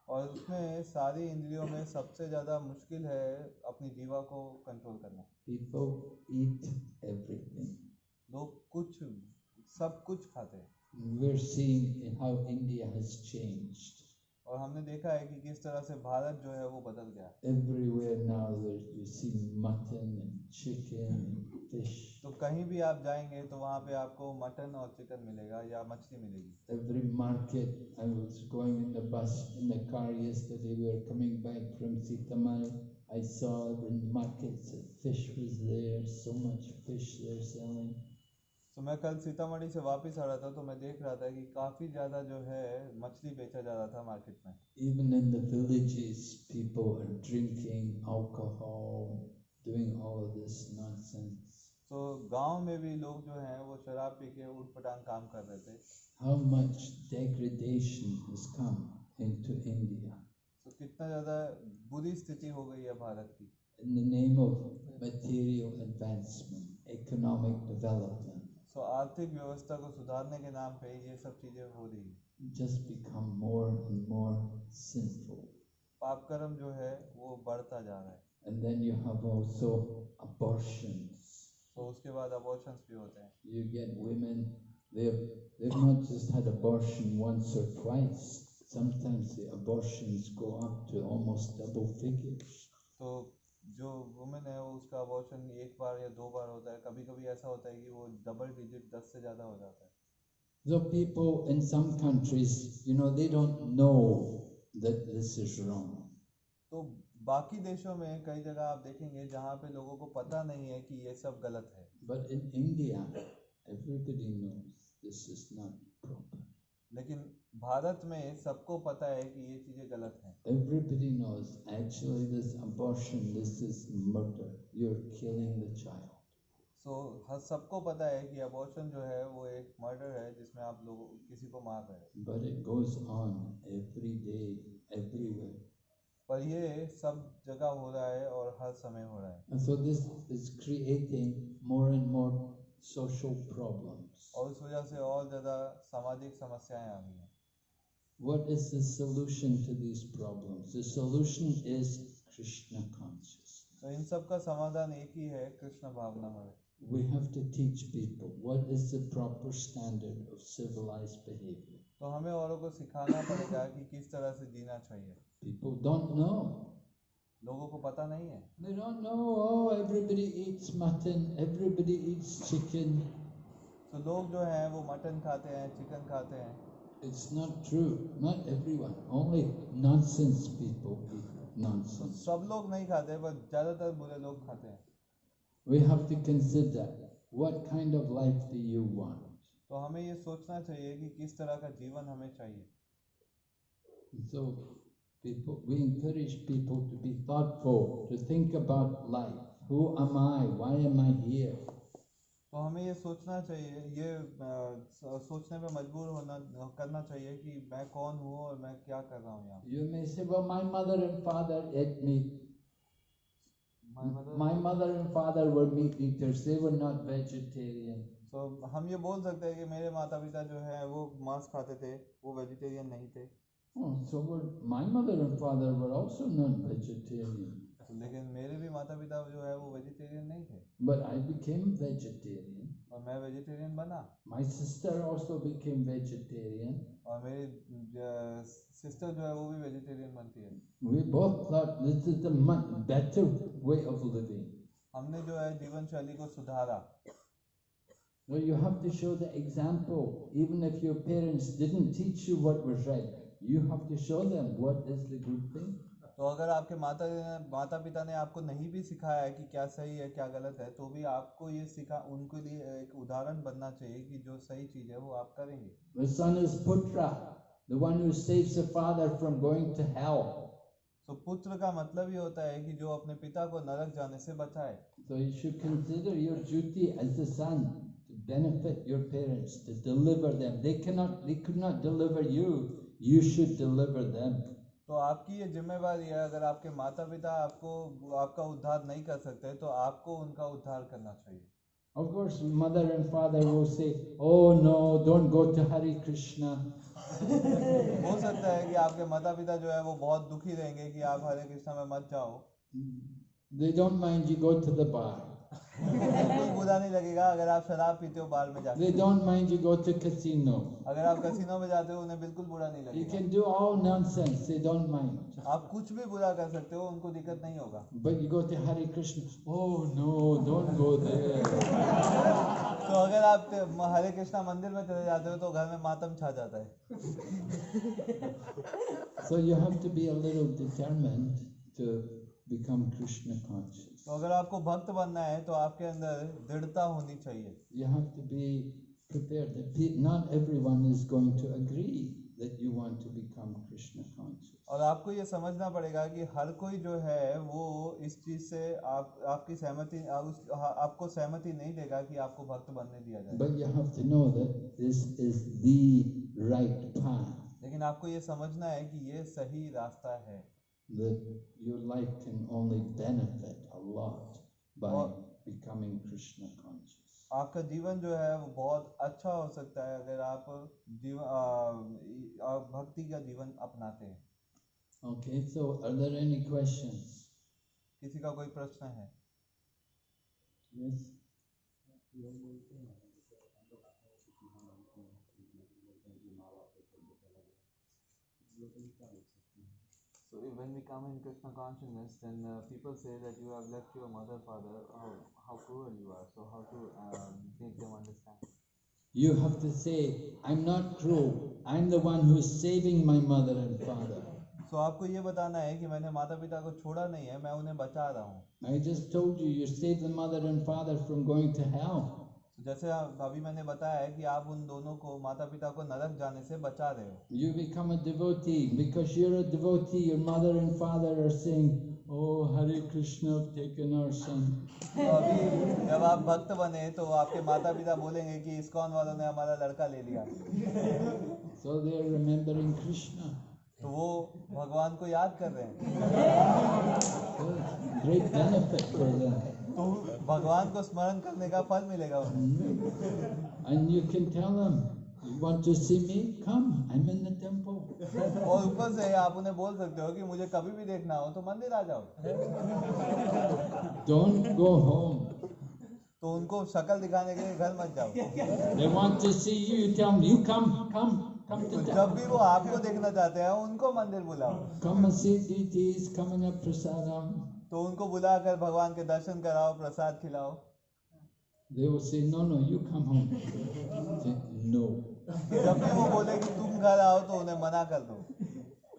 और उसमें सारी इंद्रियों में सबसे ज़्यादा मुश्किल है अपनी जीवा को कंट्रोल करना। People eat everything. लोग सब कुछ खाते हैं। We're seeing how India has changed. और हमने देखा है कि किस तरह से भारत जो है वो बदल गया। Everywhere now there you see mutton and chicken and fish. तो कहीं भी आप जाएंगे तो वहाँ पे आपको मटन और चिकन मिलेगा या मछली मिलेगी। Every market, I was going in the bus, in the car yesterday, we were coming back from Sitamai. I saw in the markets that fish was there, so much fish they're selling. तो मैं कल सीतामढ़ी से वापस आ रहा था तो मैं देख रहा था कि काफ़ी ज़्यादा जो है मछली बेचा जा रहा था मार्केट में। Even in the villages, people are drinking alcohol, doing all of this nonsense. तो गांव में भी लोग जो हैं वो शराब पी के उठपटांग काम कर रहे थे। How much degradation has come into India तो कितना ज़्यादा बुरी स्थिति हो गई है भारत की। in the name of material advancement, economic development. तो आर्थिक व्यवस्था को सुधारने के नाम पे ये सब चीज़ें हो रही है। Just become more and more sinful. पाप कर्म जो है वो बढ़ता जा रहा है। And then you have also abortions. तो उसके बाद अबॉर्शंस भी होते हैं। You get women, they've not just had abortion once or twice. Sometimes the abortions go up to almost double figures. तो जो वुमेन है उसका अबॉर्शन एक बार या दो बार होता है, कभी कभी ऐसा होता है कि वो डबल डिजिट 10 से ज़्यादा हो जाता है। So people in some countries, they don't know that this is wrong. तो बाकी देशों में कई जगह आप देखेंगे जहाँ पे लोगों को पता नहीं है कि ये सब गलत है। But in India, everybody knows this is not proper. लेकिन भारत में सबको पता है कि ये चीज़ें गलत हैं। Everybody knows actually this abortion, this is murder. You're killing the child. So सबको पता है कि अबॉर्शन जो है वो एक मर्डर है जिसमें आप लोग किसी को मार रहे हैं। But it goes on every day, everywhere. पर ये सब जगह हो रहा है और हर समय हो रहा है। And so this is creating more and more social problems. और इस वजह से और ज़्यादा सामाजिक समस्याएं आ रही हैं। What is the solution to these problems? The solution is Krishna consciousness. तो इन सब का समाधान एक ही है, कृष्ण भावना में। We have to teach people what is the proper standard of civilized behavior. तो हमें औरों को सिखाना पड़ेगा कि किस तरह से जीना चाहिए। People don't know. लोगों को पता नहीं है। They don't know. Oh, everybody eats mutton. Everybody eats chicken. तो लोग जो हैं वो मटन खाते हैं, चिकन खाते हैं। It's not true. Not everyone. Only nonsense people eat nonsense. सब लोग नहीं खाते, पर ज़्यादातर बुरे लोग खाते हैं। We have to consider what kind of life do you want. तो हमें ये सोचना चाहिए कि किस तरह का जीवन हमें चाहिए। So we encourage people to be thoughtful, to think about life. Who am I? Why am I here? तो हमें ये सोचना चाहिए, ये सोचने में मजबूर करना चाहिए कि मैं कौन हूँ और मैं क्या कर रहा हूँ यहाँ। You may say, well, my mother and father ate meat. My mother and father were meat eaters. They were not vegetarian. तो हम ये बोल सकते हैं कि मेरे माता पिता जो है वो मांस खाते थे, वो वेजिटेरियन नहीं थे। Oh, so my mother and father were also not vegetarian. लेकिन मेरे भी माता पिता जो है वो वेजिटेरियन नहीं थे। But I became vegetarian. और मैं वेजिटेरियन बना। My sister also became vegetarian. और मेरी सिस्टर जो है वो भी वेजिटेरियन बनती है। We both thought this is the much better way of living. हमने जो है जीवन शैली को सुधारा। So you have to show the example. Even if your parents didn't teach you what was right, you have to show them what is the good thing. तो अगर आपके माता पिता ने आपको नहीं भी सिखाया है कि क्या सही है क्या गलत है, तो भी आपको ये उनके लिए एक उदाहरण बनना चाहिए कि जो सही चीज है वो आप करेंगे। The son is putra, the one who saves the father from going to hell. तो पुत्र का मतलब ये होता है कि जो अपने पिता को नरक जाने से बचाए। So you should consider your duty as a son to benefit your parents, to deliver them. They could not deliver you. You should deliver them. तो आपकी ये जिम्मेवारी है, अगर आपके माता पिता आपका उद्धार नहीं कर सकते तो आपको उनका उद्धार करना चाहिए। Of course, mother and father will say, "Oh no, don't go to Hare Krishna." हो सकता है कि आपके माता पिता जो है वो बहुत दुखी रहेंगे कि आप हरे कृष्णा में मत जाओ। They don't mind you go to the bar. बिल्कुल बुरा नहीं लगेगा अगर आप शराब पीते हो बार में जाके। They don't mind you go to casino. अगर आप कैसीनो में जाते हो उन्हें बिल्कुल बुरा नहीं You लगेगा। can do all nonsense, they don't mind. आप कुछ भी बुरा कर सकते हो, उनको दिक्कत नहीं होगा। But you go to Hare Krishna, oh no, don't go there. तो अगर आप हरे कृष्णा मंदिर में चले जाते हो तो घर में मातम छा जाता है। So you have to be a little determined to become Krishna conscious. तो अगर आपको भक्त बनना है तो आपके अंदर दृढ़ता होनी चाहिए। You have to be prepared that not everyone is going to agree that you want to become Krishna conscious. और आपको ये समझना पड़ेगा कि हर कोई जो है वो इस चीज से आपकी सहमति आपको सहमति नहीं देगा कि आपको भक्त बनने दिया जाए। But you have to know that this is the right path. लेकिन आपको ये समझना है कि ये सही रास्ता है। That your life can only benefit a lot by becoming Krishna conscious. आपका जीवन जो है वो बहुत अच्छा हो सकता है अगर आप भक्ति का जीवन अपनाते हैं। Okay, so are there any questions? किसी का कोई प्रश्न है? Yes. So when we come in Krishna consciousness, then people say that you have left your mother, father. How cruel you are. So how to make them understand? You have to say, I'm not cruel. I'm the one who is saving my mother and father. So आपको ये बताना है कि मैंने माता पिता को छोड़ा नहीं है, मैं उन्हें बचा रहा हूँ। I just told you, you saved the mother and father from going to hell. जैसे अभी मैंने बताया है कि आप उन दोनों को माता पिता को नरक जाने से बचा रहे हो। You become a devotee. Because you're a devotee, your mother and father are saying, oh, Hare Krishna, I've taken our son. तो अभी जब आप भक्त बने तो आपके माता पिता बोलेंगे कि इस्कॉन वालों ने हमारा लड़का ले लिया। So they are remembering Krishna. तो वो भगवान को याद कर रहे हैं। Great benefit for them. तो भगवान को स्मरण करने का फल मिलेगा उन्हें। And you can tell them, you want to see me? Come, I'm in the temple. और ऊपर से आप उन्हें बोल सकते हो कि मुझे कभी भी देखना हो तो मंदिर आ जाओ। Don't go home. तो उनको शक्ल दिखाने के लिए घर मत जाओ। They want to see you, you tell them, you come to तो temple. जब भी वो आपको देखना चाहते हैं उनको मंदिर बुलाओ। Come and see deities, come and have prasadam. तो उनको बुलाकर भगवान के दर्शन कराओ, प्रसाद खिलाओ। They will say, no, you come home. Say, no. जब भी वो बोले कि तुम घर आओ तो उन्हें मना कर दो।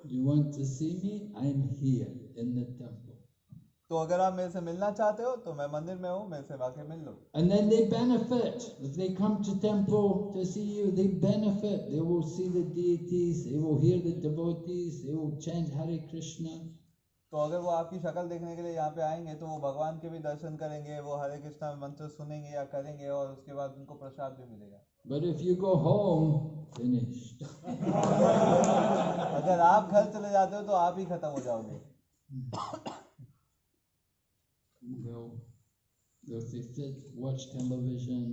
You want to see me? I'm here in the temple. तो अगर आप मेरे से मिलना चाहते हो तो मैं मंदिर में हूँ, मेरे से आके मिल लो। And then they benefit. If they come to temple to see you, they benefit. They will see the deities, they will hear the devotees, they will chant Hare Krishna. तो अगर वो आपकी शक्ल देखने के लिए यहाँ पे आएंगे तो वो भगवान के भी दर्शन करेंगे, वो हरे कृष्णा मंत्र सुनेंगे या करेंगे और उसके बाद उनको प्रसाद भी मिलेगा। But if you go home, finished. अगर आप घर चले जाते हो तो आप ही खत्म हो जाओगे। They'll sit, watch television,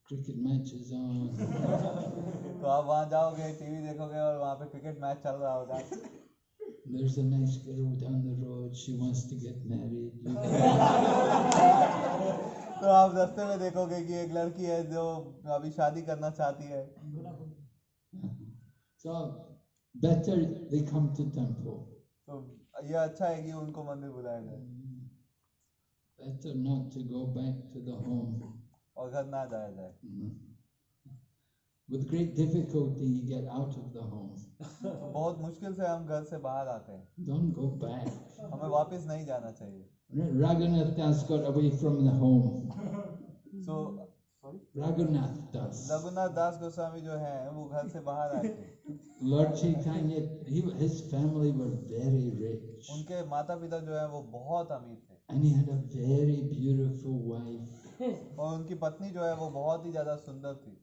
cricket matches on. तो आप वहाँ जाओगे, टीवी देखोगे और वहाँ पे क्रिकेट मैच चल रहा होगा। There's a nice girl down the road, she wants to get married. तो आप रास्ते में देखोगे कि एक लड़की है जो अभी शादी करना चाहती है। So better they come to temple. तो ये अच्छा है कि उनको मंदिर बुलाया जाए। Better not to go back to the home. और घर ना जाया जाए। With great difficulty you get out of the home. बहुत मुश्किल से हम घर से बाहर आते हैं। Don't go back. हमें वापस नहीं जाना चाहिए। Raghunath Das got away from the home. So, Raghunath Das. Raghunath दास गोस्वामी जो हैं वो घर से बाहर आए थे। Lord Chaitanya, his family were very rich. उनके माता पिता जो है वो बहुत अमीर थे। And he had a very beautiful wife. और उनकी पत्नी जो है वो बहुत ही ज्यादा सुंदर थी।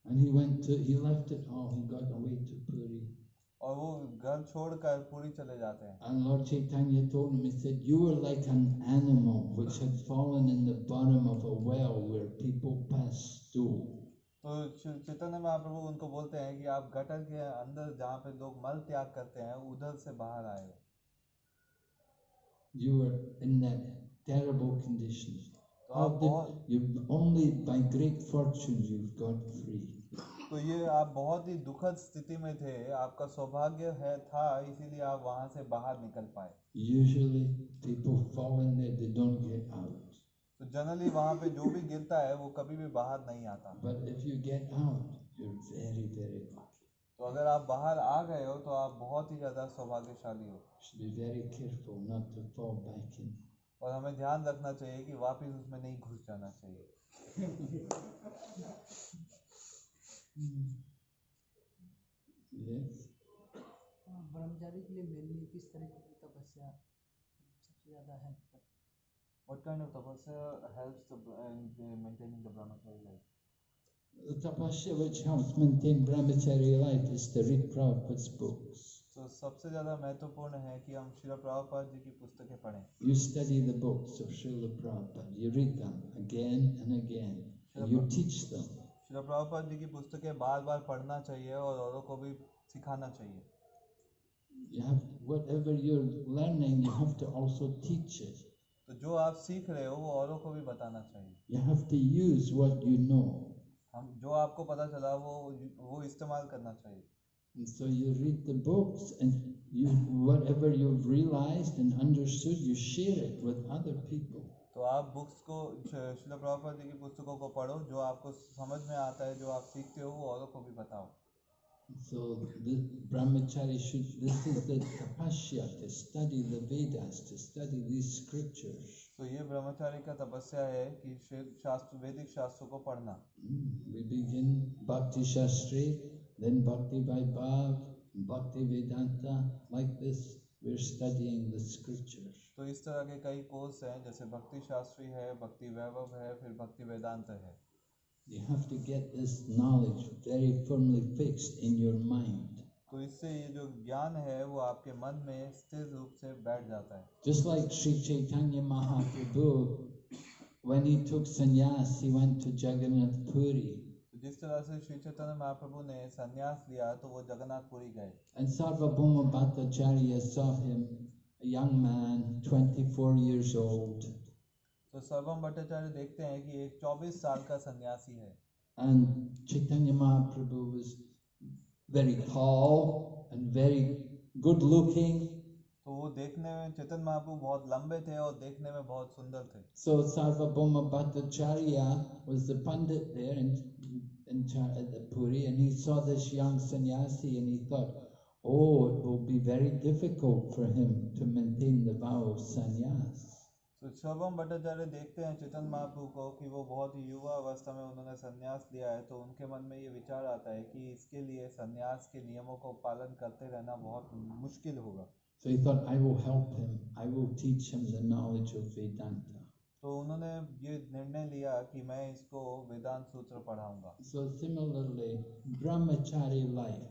And he left it all. He got away to Puri. और वो घर छोड़कर पूरी चले जाते हैं। And Lord Chaitanya told him, he said, you were like an animal which had fallen in the bottom of a well where people pass stool. तो चैतन्य महाप्रभु उनको बोलते हैं कि आप गटर के अंदर जहाँ पे लोग मल त्याग करते हैं उधर से बाहर आए हो। You were in that terrible conditions. तो How आप did बहुत you only by great fortune you've got free? तो ये आप बहुत ही दुखद स्थिति में थे, आपका सौभाग्य है था, इसीलिए आप वहां से बाहर निकल पाए। Usually people fall in there, they don't get out. तो जनरली वहां पे जो भी गिरता है वो कभी भी बाहर नहीं आता। But if you get out, you're very, very lucky. तो अगर आप बाहर आ गए हो तो आप बहुत ही ज्यादा सौभाग्यशाली हो। Should be very careful not to fall back in. और हमें ध्यान रखना चाहिए कि वापस उसमें नहीं घुस जाना चाहिए। Yes. ब्रह्मचारी के लिए मेनली किस तरह की तपस्या सबसे ज्यादा हेल्प करती है? What kind of tapasya helps in maintaining the brahmachari life? The tapasya which helps maintain brahmachari life is to read Prabhupada's books. तो सबसे ज्यादा महत्वपूर्ण है कि हम श्रील प्रभुपाद जी की पुस्तकें पढ़ें। You study the books of Srila Prabhupada. You read them again and again. And you teach them. Srila Prabhupada ji की पुस्तकें बार बार पढ़ना चाहिए और औरों को भी सिखाना चाहिए। You have whatever you're learning, you have to also teach it. तो जो आप सीख रहे हो वो औरों को भी बताना चाहिए। You have to use what you know. हम जो आपको पता चला वो इस्तेमाल करना चाहिए। And so you read the books and you whatever you've realized and understood, you share it with other people. तो आप बुक्स को श्रील प्रभुपाद जी की पुस्तकों को पढ़ो, जो आपको समझ में आता है, जो आप सीखते हो वो औरों को भी बताओ। So the brahmachari should, this is the tapasya, to study the Vedas, to study these scriptures. तो ये ब्रह्मचारी का तपस्या है कि शास्त्र वैदिक शास्त्रों को पढ़ना। We begin Bhakti Shastri, then Bhakti Vaibhav, Bhakti Vedanta, like this. We're studying the scriptures. तो इस तरह के कई कोर्स हैं, जैसे भक्ति शास्त्री है, भक्ति वैभव है, फिर भक्ति वेदांत है। You have to get this knowledge very firmly fixed in your mind. तो इससे ये जो ज्ञान है वो आपके मन में स्थिर रूप से बैठ जाता है। Just like Sri Chaitanya Mahaprabhu, when he took sannyas, he went to Jagannath Puri. तो जिस तरह से श्री चैतन्य महाप्रभु ने संन्यास लिया तो वो जगन्नाथपुरी गए। And Sarvabhauma Bhattacharya saw him, a young man, 24 years old. तो सर्वम भट्टाचार्य देखते हैं कि एक 24 साल का सन्यासी है। And Chaitanya Mahaprabhu was very tall and very good looking. तो वो देखने में चैतन्य महाप्रभु बहुत लंबे थे और देखने में बहुत सुंदर थे। So Sarvabhauma Bhattacharya was the pandit there at the Puri, and he saw this young sannyasi and he thought, oh, it will be very difficult for him to maintain the vow of sannyas. तो सर्वम भट्टाचार्य देखते हैं चैतन्य महाप्रभु को कि वो बहुत ही युवा अवस्था में उन्होंने संन्यास लिया है, तो उनके मन में ये विचार आता है कि इसके लिए संन्यास के नियमों को पालन करते रहना बहुत मुश्किल होगा। So he thought, I will help him, I will teach him the knowledge of Vedanta. तो उन्होंने ये निर्णय लिया कि मैं इसको वेदांत सूत्र पढ़ाऊंगा। So similarly, brahmachari life.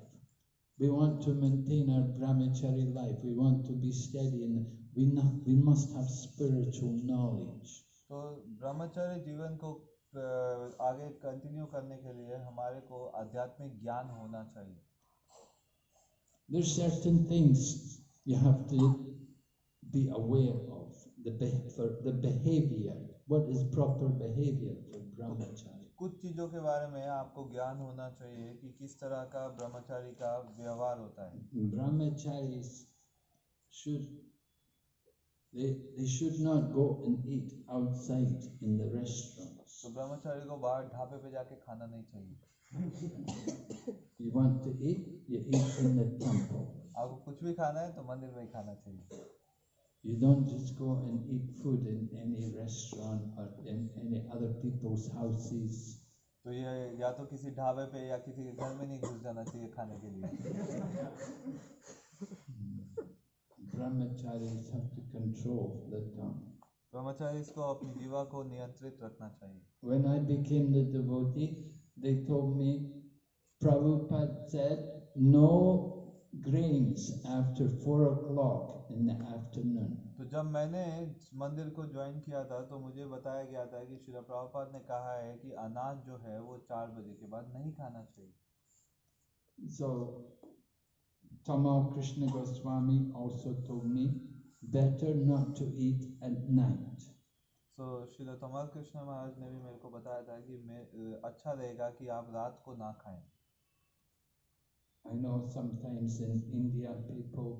We want to maintain our brahmachari life. We want to be steady and we must have spiritual knowledge. तो ब्रह्मचर्य जीवन को आगे कंटिन्यू करने के लिए हमारे को आध्यात्मिक ज्ञान होना चाहिए। There's certain things you have to be aware of. For the behavior, what is proper behavior for brahmachari? कुछ चीजों के बारे में आपको ज्ञान होना चाहिए कि किस तरह का ब्रह्मचारी का व्यवहार होता है। Brahmacharis they should not go and eat outside in the restaurants. तो ब्रह्मचारी को बाहर ढाबे पे जाके खाना नहीं चाहिए। You want to eat, you eat in the temple. आपको कुछ भी खाना है तो मंदिर में ही खाना चाहिए। You don't just go and eat food in any restaurant or in any other people's houses. तो ये या तो किसी ढाबे पे या किसी के घर में नहीं घुस जाना चाहिए खाने के लिए। Brahmacharis have to control the tongue. ब्रह्मचारी इसको अपनी जीवा को नियंत्रित रखना चाहिए। When I became the devotee, they told me, Prabhupada said, no grains after 4 o'clock in the afternoon. तो जब मैंने मंदिर को ज्वाइन किया था तो मुझे बताया गया था कि श्रील प्रभुपाद ने कहा है कि अनाज जो है वो 4 बजे के बाद नहीं खाना चाहिए। So Tamal Krishna Goswami also told me better not to eat at night. सो श्रील तमाल कृष्ण महाराज ने भी मेरे को बताया था कि अच्छा रहेगा कि आप रात को ना खाएं. I know sometimes in India people,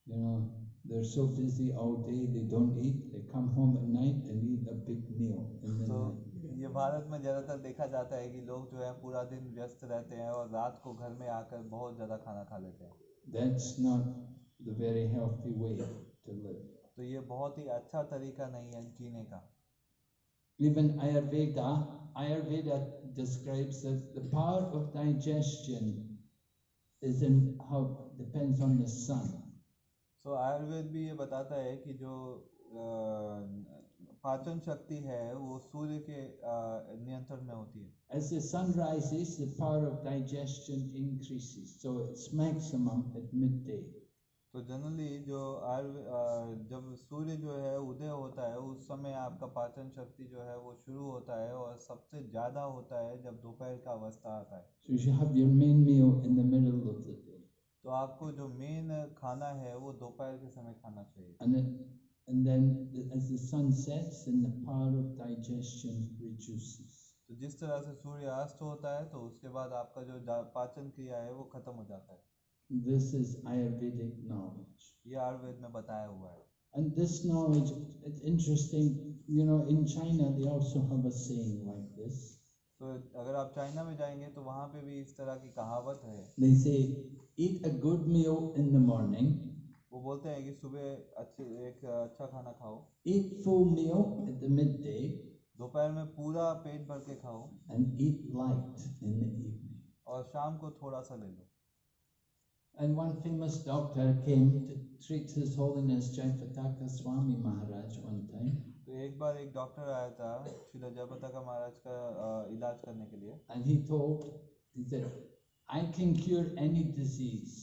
you know, they're so busy all day they don't eat. They come home at night and eat a big meal in the तो night. ये भारत में ज़्यादातर देखा जाता है कि लोग जो है पूरा दिन व्यस्त रहते हैं और रात को घर में आकर बहुत ज़्यादा खाना खा लेते हैं. That's not the very healthy way to live. तो ये बहुत ही अच्छा तरीका नहीं है जीने का. Even Ayurveda describes that the power of digestion is in how depends on the sun. सो आयुर्वेद भी ये बताता है कि जो पाचन शक्ति है वो सूर्य के नियंत्रण में होती है. As the sun rises, the power of digestion increases, so it's maximum at midday. तो जनरली जो जब सूर्य जो है उदय होता है उस समय आपका पाचन शक्ति जो है वो शुरू होता है और सबसे ज़्यादा होता है जब दोपहर का अवस्था आता है. So you should have your main meal in the middle of the day. तो आपको जो मेन खाना है वो दोपहर के समय खाना चाहिए. And then as the sun sets, then the power of digestion reduces. तो जिस तरह से सूर्य अस्त होता है तो उसके बाद आपका जो पाचन क्रिया है वो खत्म हो जाता है. This is Ayurvedic knowledge. ये आयुर्वेद में बताया हुआ है. And this knowledge, it's interesting, you know, in China they also have a saying like this. तो अगर आप चाइना में जाएंगे तो वहाँ पे भी इस तरह की कहावत है. They say, eat a good meal in the morning. वो बोलते हैं कि सुबह एक अच्छा खाना खाओ. Eat full meal at the midday. दोपहर में पूरा पेट भर के खाओ. And eat light in the evening. और शाम को थोड़ा सा ले लो. And one famous doctor came to treat His Holiness Jayapataka Swami Maharaj one time. तो एक बार एक डॉक्टर आया था श्रील जयपताका महाराज का इलाज करने के लिए. And he said, I can cure any disease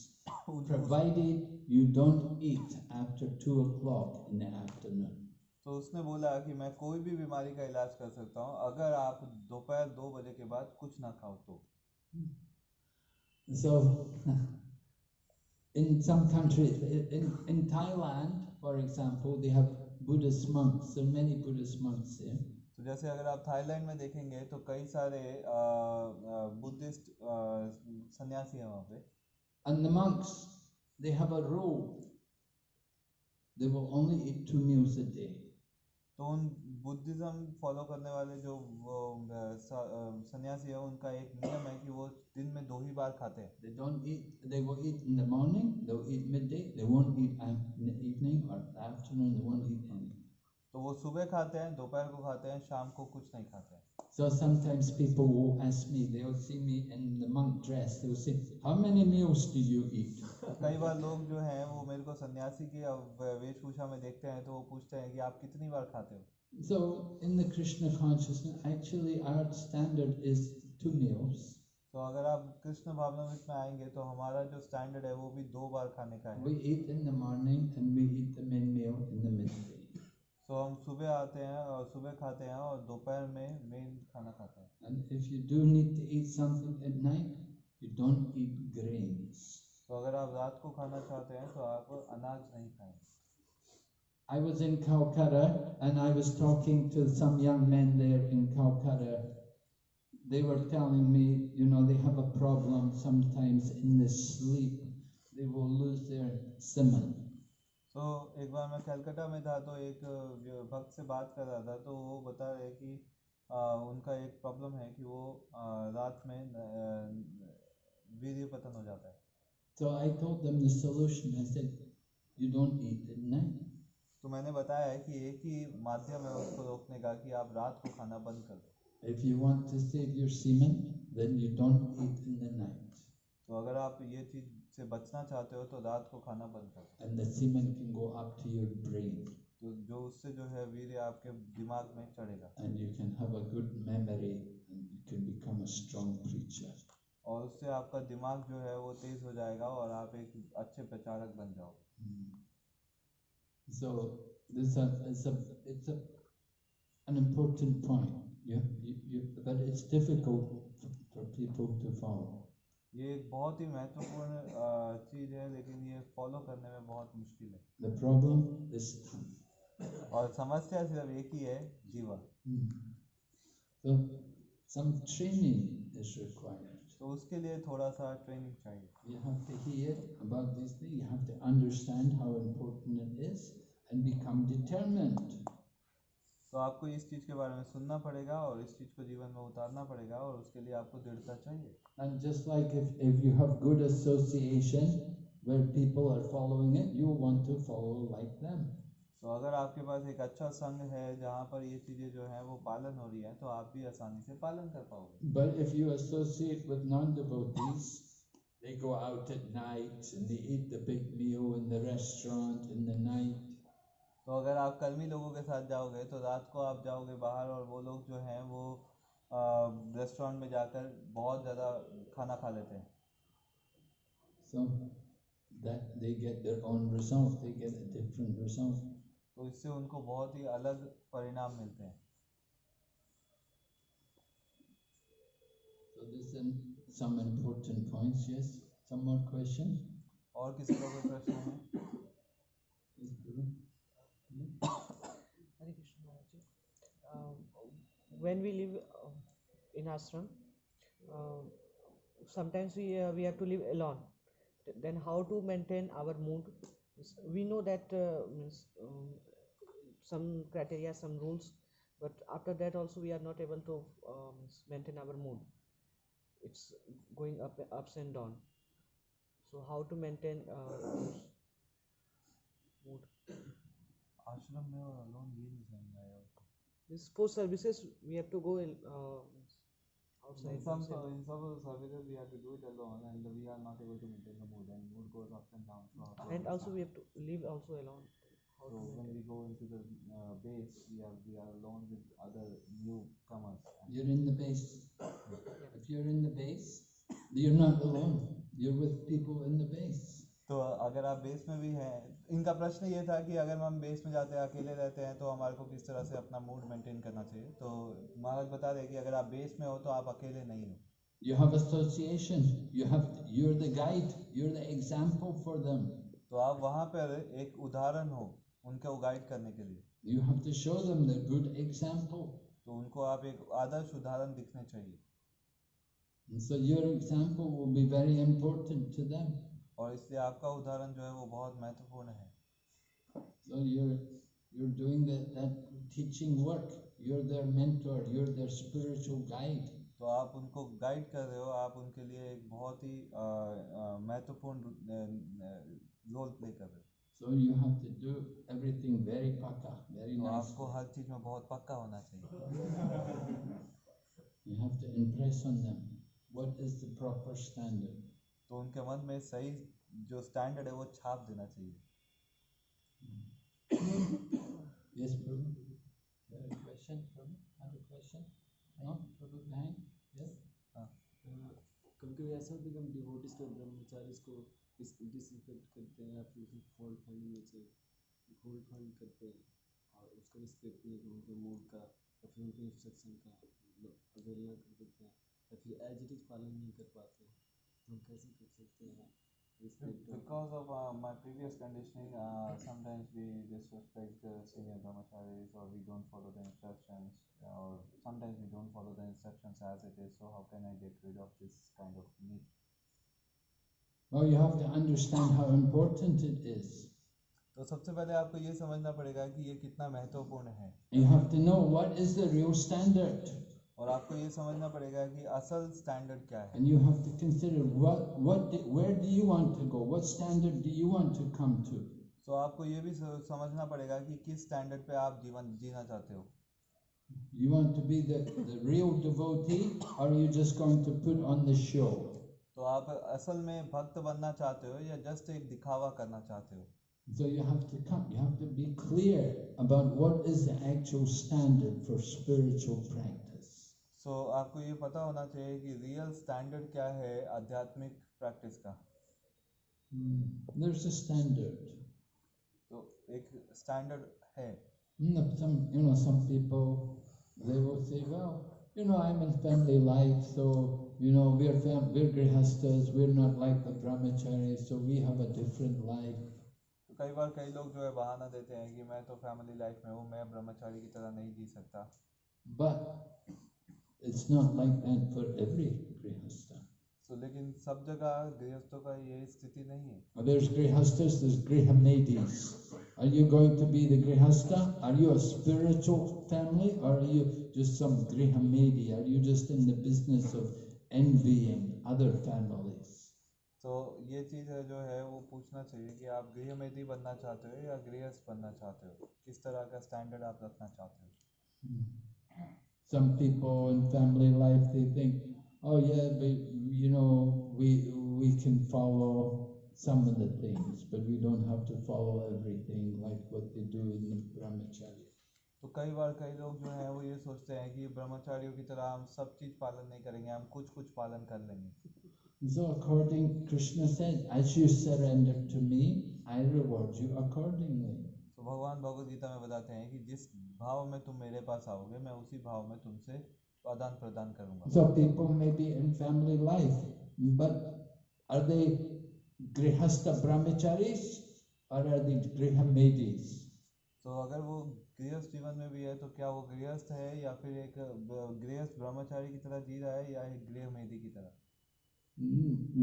provided you don't eat after 2 o'clock in the afternoon. तो उसने बोला कि मैं कोई भी बीमारी का इलाज कर सकता हूँ अगर आप दोपहर 2 बजे के बाद कुछ ना खाओ तो. So in some countries, in Thailand, for example, they have Buddhist monks. There are many Buddhist monks there. तो जैसे अगर आप थाईलैंड में देखेंगे तो कई सारे बुद्धिस्ट सन्यासी हैं वहाँ पे. And the monks, they have a rule. They will only eat 2 meals a day. तो उन बुद्धिज्म फॉलो करने वाले जो सन्यासी है उनका एक नियम है कि वो दिन में 2 ही बार खाते हैं. They don't eat. They will eat in the morning. They'll eat midday. They won't eat in the evening or afternoon. They won't eat anything. तो वो सुबह खाते हैं, दोपहर को खाते हैं, शाम को कुछ नहीं खाते हैं. So sometimes people will ask me. They'll see me in the monk dress. They'll say, "How many meals do you eat?" कई बार लोग जो हैं वो मेरे को सन्यासी की वेशभूषा में देखते हैं तो वो पूछते हैं कि आप कितनी बार खाते हो. So in the Krishna consciousness, actually our standard is 2 meals. तो अगर आप कृष्ण भावनामृत में आएंगे तो हमारा जो स्टैंडर्ड है वो भी 2 बार खाने का है. We eat in the morning and we eat the main meal in the midday. तो हम सुबह आते हैं और सुबह खाते हैं और दोपहर में मेन खाना खाते हैं. And if you do need to eat something at night, you don't eat grains. तो अगर आप रात को खाना चाहते हैं तो आप अनाज नहीं खाएंगे. I was in Calcutta and I was talking to some young men there in Calcutta. They were telling me, you know, they have a problem sometimes in the sleep. They will lose their simon. तो एक बार मैं कलकत्ता में था तो एक भक्त से बात कर रहा था तो वो बता रहे कि उनका एक प्रॉब्लम है कि वो रात में वीर्य पतन हो जाता है. So I told them the solution. I said, you don't eat at night. तो मैंने बताया है कि एक ही माध्यम है उसको रोकने का कि आप रात को खाना बंद कर दो. If you want to save your semen, then you don't eat in the night. तो अगर आप ये चीज़ से बचना चाहते हो तो रात को खाना बंद कर दो. And the semen can go up to your brain. तो जो उससे जो है वीर्य आपके दिमाग में चढ़ेगा. And you can have a good memory and you can become a strong preacher. और उससे आपका दिमाग जो है वो तेज हो जाएगा और आप एक अच्छे प्रचारक बन जाओगे. So this it's an important point. But it's difficult for people to follow. ये एक बहुत ही महत्वपूर्ण चीज़ है लेकिन ये फॉलो करने में बहुत मुश्किल है. The problem is tongue. और समस्या सिर्फ एक ही है, जीवा। So some training is required. तो उसके लिए थोड़ा सा ट्रेनिंग चाहिए। You have to hear about these things. You have to understand how important it is and become determined. तो आपको इस चीज़ के बारे में सुनना पड़ेगा और इस चीज़ को जीवन में उतारना पड़ेगा और उसके लिए आपको दृढ़ता चाहिए। And just like if you have good association where people are following it, you want to follow like them. तो अगर आपके पास एक अच्छा संघ है जहाँ पर ये चीज़ें जो हैं वो पालन हो रही है तो आप भी आसानी से पालन कर पाओगे। But if you associate with non-devotees, they go out at night and they eat the big meal in the restaurant in the night. तो अगर आप कर्मी लोगों के साथ जाओगे तो रात को आप जाओगे बाहर और वो लोग जो हैं वो रेस्टोरेंट में जाकर बहुत ज़्यादा खाना खा लेते हैं। So that they get their own result, they get a different result. तो इससे उनको बहुत ही अलग परिणाम मिलते हैं। So this is some important points. Yes, some more questions? और किसी का कोई प्रश्न है? Yes, Guru. Hare Krishna Maharaj. When we live in ashram, sometimes we have to live alone. Then how to maintain our mood? We know that some criteria, some rules, but after that also we are not able to maintain our mood. It's going ups and down. So how to maintain mood? आश्रम में और alone ये नहीं समझ आया उसको। This for services we have to go outside. In some services we have to do it alone and we are not able to maintain the mood and mood goes ups and downs. And also we have to live also alone. How So to when maintain? we go into the base, we are alone with other newcomers. You're in the base. If you're in the base, you're not alone. You're with people in the base. तो अगर आप base में भी हैं, इनका प्रश्न ये था कि अगर हम बेस में जाते हैं अकेले रहते हैं तो हमारे को किस तरह से अपना मूड मेंटेन करना चाहिए। तो महाराज बता रहे कि अगर आप बेस में हो तो आप अकेले नहीं हो। You have association. You're the guide. You're the example for them. तो आप वहाँ पर एक उदाहरण हो उनको गाइड करने के लिए। You have to show them the good example. तो उनको आप एक आदर्श उदाहरण दिखने चाहिए। And so your example will be very important to them. और इसलिए आपका उदाहरण जो है वो बहुत महत्वपूर्ण है। So you're doing that teaching work. You're their mentor. You're their spiritual guide. तो आप उनको गाइड कर रहे हो, आप उनके लिए एक बहुत ही महत्वपूर्ण रोल प्ले कर रहे हो। So you have to do everything very paka, very तो nice. आपको हर चीज़ में बहुत पक्का होना चाहिए। You have to impress on them. What is the proper standard? तो उनके मन में सही जो स्टैंडर्ड है वो छाप देना चाहिए। Yes, Prabhu. You have a question, Prabhu? Other question? No? Prabhu, behind? Yes? कभी कभी ऐसा होता है कि हम डिवोटीज को ब्रह्मचारीज को डिसरिस्पेक्ट करते हैं या फिर उनकी फॉल्ट फाइंडिंग में से फॉल्ट फाइंड करते हैं और उसका रिस्पेक्ट नहीं करते, उनके मूड का या फिर उनके इंस्ट्रक्शन का मतलब अवहेलना कर देते हैं या फिर एज इट इज पालन नहीं कर पाते, तो हम कैसे कर सकते हैं respect? Because of my previous conditioning, sometimes we disrespect the senior brahmacharis or we don't follow the instructions, or sometimes we don't follow the instructions as it is. So how can I get rid of this kind of need? Well, you have to understand how important it is. तो सबसे पहले आपको ये समझना पड़ेगा कि ये कितना महत्वपूर्ण है। You have to know what is the real standard. और आपको ये समझना पड़ेगा कि असल स्टैंडर्ड क्या है। And you have to consider where do you want to go? What standard do you want to come to? तो आपको ये भी समझना पड़ेगा कि किस स्टैंडर्ड पे आप जीवन जीना चाहते हो। You want to be the real devotee, or are you just going to put on the show? तो आप असल में भक्त बनना चाहते हो या जस्ट एक दिखावा करना चाहते हो? So you have to be clear about what is the actual standard for spiritual practice. So आपको ये पता होना चाहिए कि रियल स्टैंडर्ड क्या है आध्यात्मिक प्रैक्टिस का। There's a standard. तो एक स्टैंडर्ड है। Some people, they will say, well, I'm in family life, so we're grihastas, we're not like the brahmacharis, so we have a different life. तो कई बार कई लोग जो है बहाना देते हैं कि मैं तो फैमिली लाइफ में हूँ, मैं ब्रह्मचारी की तरह नहीं जी सकता। But it's not like that for every grihastha. तो लेकिन सब जगह गृहस्थों का ये स्थिति नहीं है। There's grihasthas, there's grihamedis. Are you going to be the grihastha? Are you a spiritual family, or are you just some grihamedi? Are you just in the business of envying other families? तो ये चीज़ है जो है वो पूछना चाहिए कि आप गृहमेधी बनना चाहते हो या गृहस्थ बनना चाहते हो, किस तरह का स्टैंडर्ड आप रखना चाहते हो। Some people in family life, they think, oh yeah, but, you know, we can follow some of the things, but we don't have to follow everything like what they do in the brahmachari. तो कई बार कई लोग जो हैं वो ये सोचते हैं कि ब्रह्मचारियों की तरह हम सब चीज़ पालन नहीं करेंगे, हम कुछ कुछ पालन कर लेंगे। So according, Krishna said, as you surrender to me, I reward you accordingly. तो भगवान भगवद गीता में बताते हैं कि जिस भाव में तुम मेरे पास आओगे, मैं उसी भाव में तुमसे आदान प्रदान करूंगा। So people may be in family life, but are they grihastha brahmacharis or are they grihamedis? तो अगर वो गृहस्थ जीवन में भी है तो क्या वो गृहस्थ है या फिर एक गृहस्थ ब्रह्मचारी की तरह जी रहा है या एक गृहमेधी की तरह।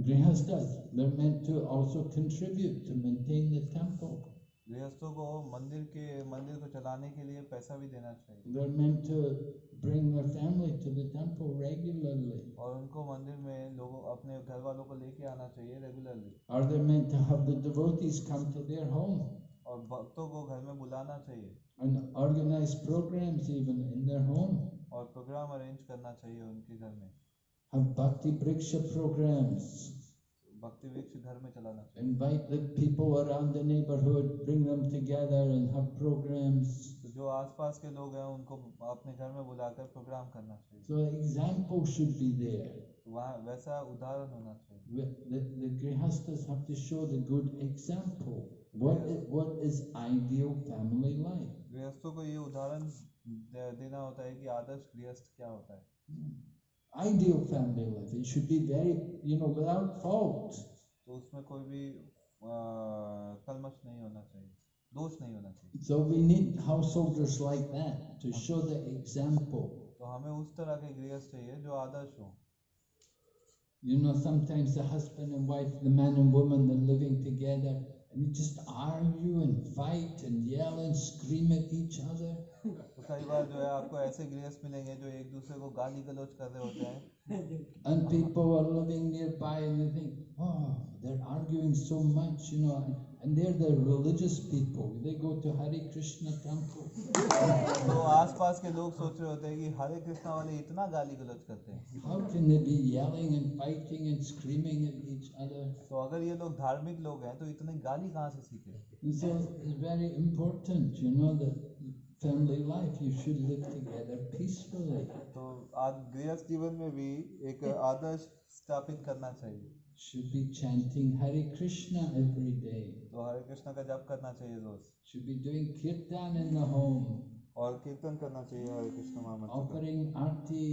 Grihasthas, they're meant to also contribute to maintain the temple. गृहस्थों को मंदिर को चलाने के लिए पैसा भी देना चाहिए। They're meant to bring their family to the temple regularly. और उनको मंदिर में लोगों अपने घर वालों को लेके आना चाहिए regularly. Or they're meant to have the devotees come to their home. और भक्तों को घर में बुलाना चाहिए। And organize programs even in their home. और प्रोग्राम अरेंज करना चाहिए उनके घर में। Have bhakti vriksha programs. भक्ति वृक्ष घर में चलाना चाहिए। Invite the people around the neighborhood, bring them together and have programs. तो जो आसपास के लोग हैं उनको अपने घर में बुलाकर प्रोग्राम करना चाहिए। So example should be there. वहाँ वैसा उदाहरण होना चाहिए। The grihasthas have to show the good example. What is ideal family life? गृहस्थों को ये उदाहरण देना होता है कि आदर्श गृहस्थ क्या होता है। Ideal family life, it should be very, without fault. तो उसमें कोई भी कलमश नहीं होना चाहिए, दोष नहीं होना चाहिए। So we need householders like that to show the example. तो हमें उस तरह के गृहस्थ चाहिए जो आदर्श हो। Sometimes the husband and wife, the man and woman, they're living together and they just argue and fight and yell and scream at each other. तो कई बार जो है आपको ऐसे गृहस्थ मिलेंगे जो एक दूसरे को गाली गलौज कर रहे होते हैं। And people are living nearby and they think, oh, they're arguing so much, and they're the religious people. They go to Hare Krishna temple. तो आसपास के लोग सोच रहे होते हैं कि हरे कृष्णा वाले इतना गाली गलौज करते हैं। How can they be yelling and fighting and screaming at each other? तो अगर ये लोग धार्मिक लोग हैं तो इतनी गाली कहाँ से सीखे। And so it's very important, that family life, you should live together peacefully. तो आज गृहस्थ जीवन में भी एक आदर्श स्थापित करना चाहिए। Should be chanting Hare Krishna every day. तो हरे कृष्णा का जप करना चाहिए रोज। Should be doing kirtan in the home. और कीर्तन करना चाहिए हरे कृष्ण महामंत्र। Offering arti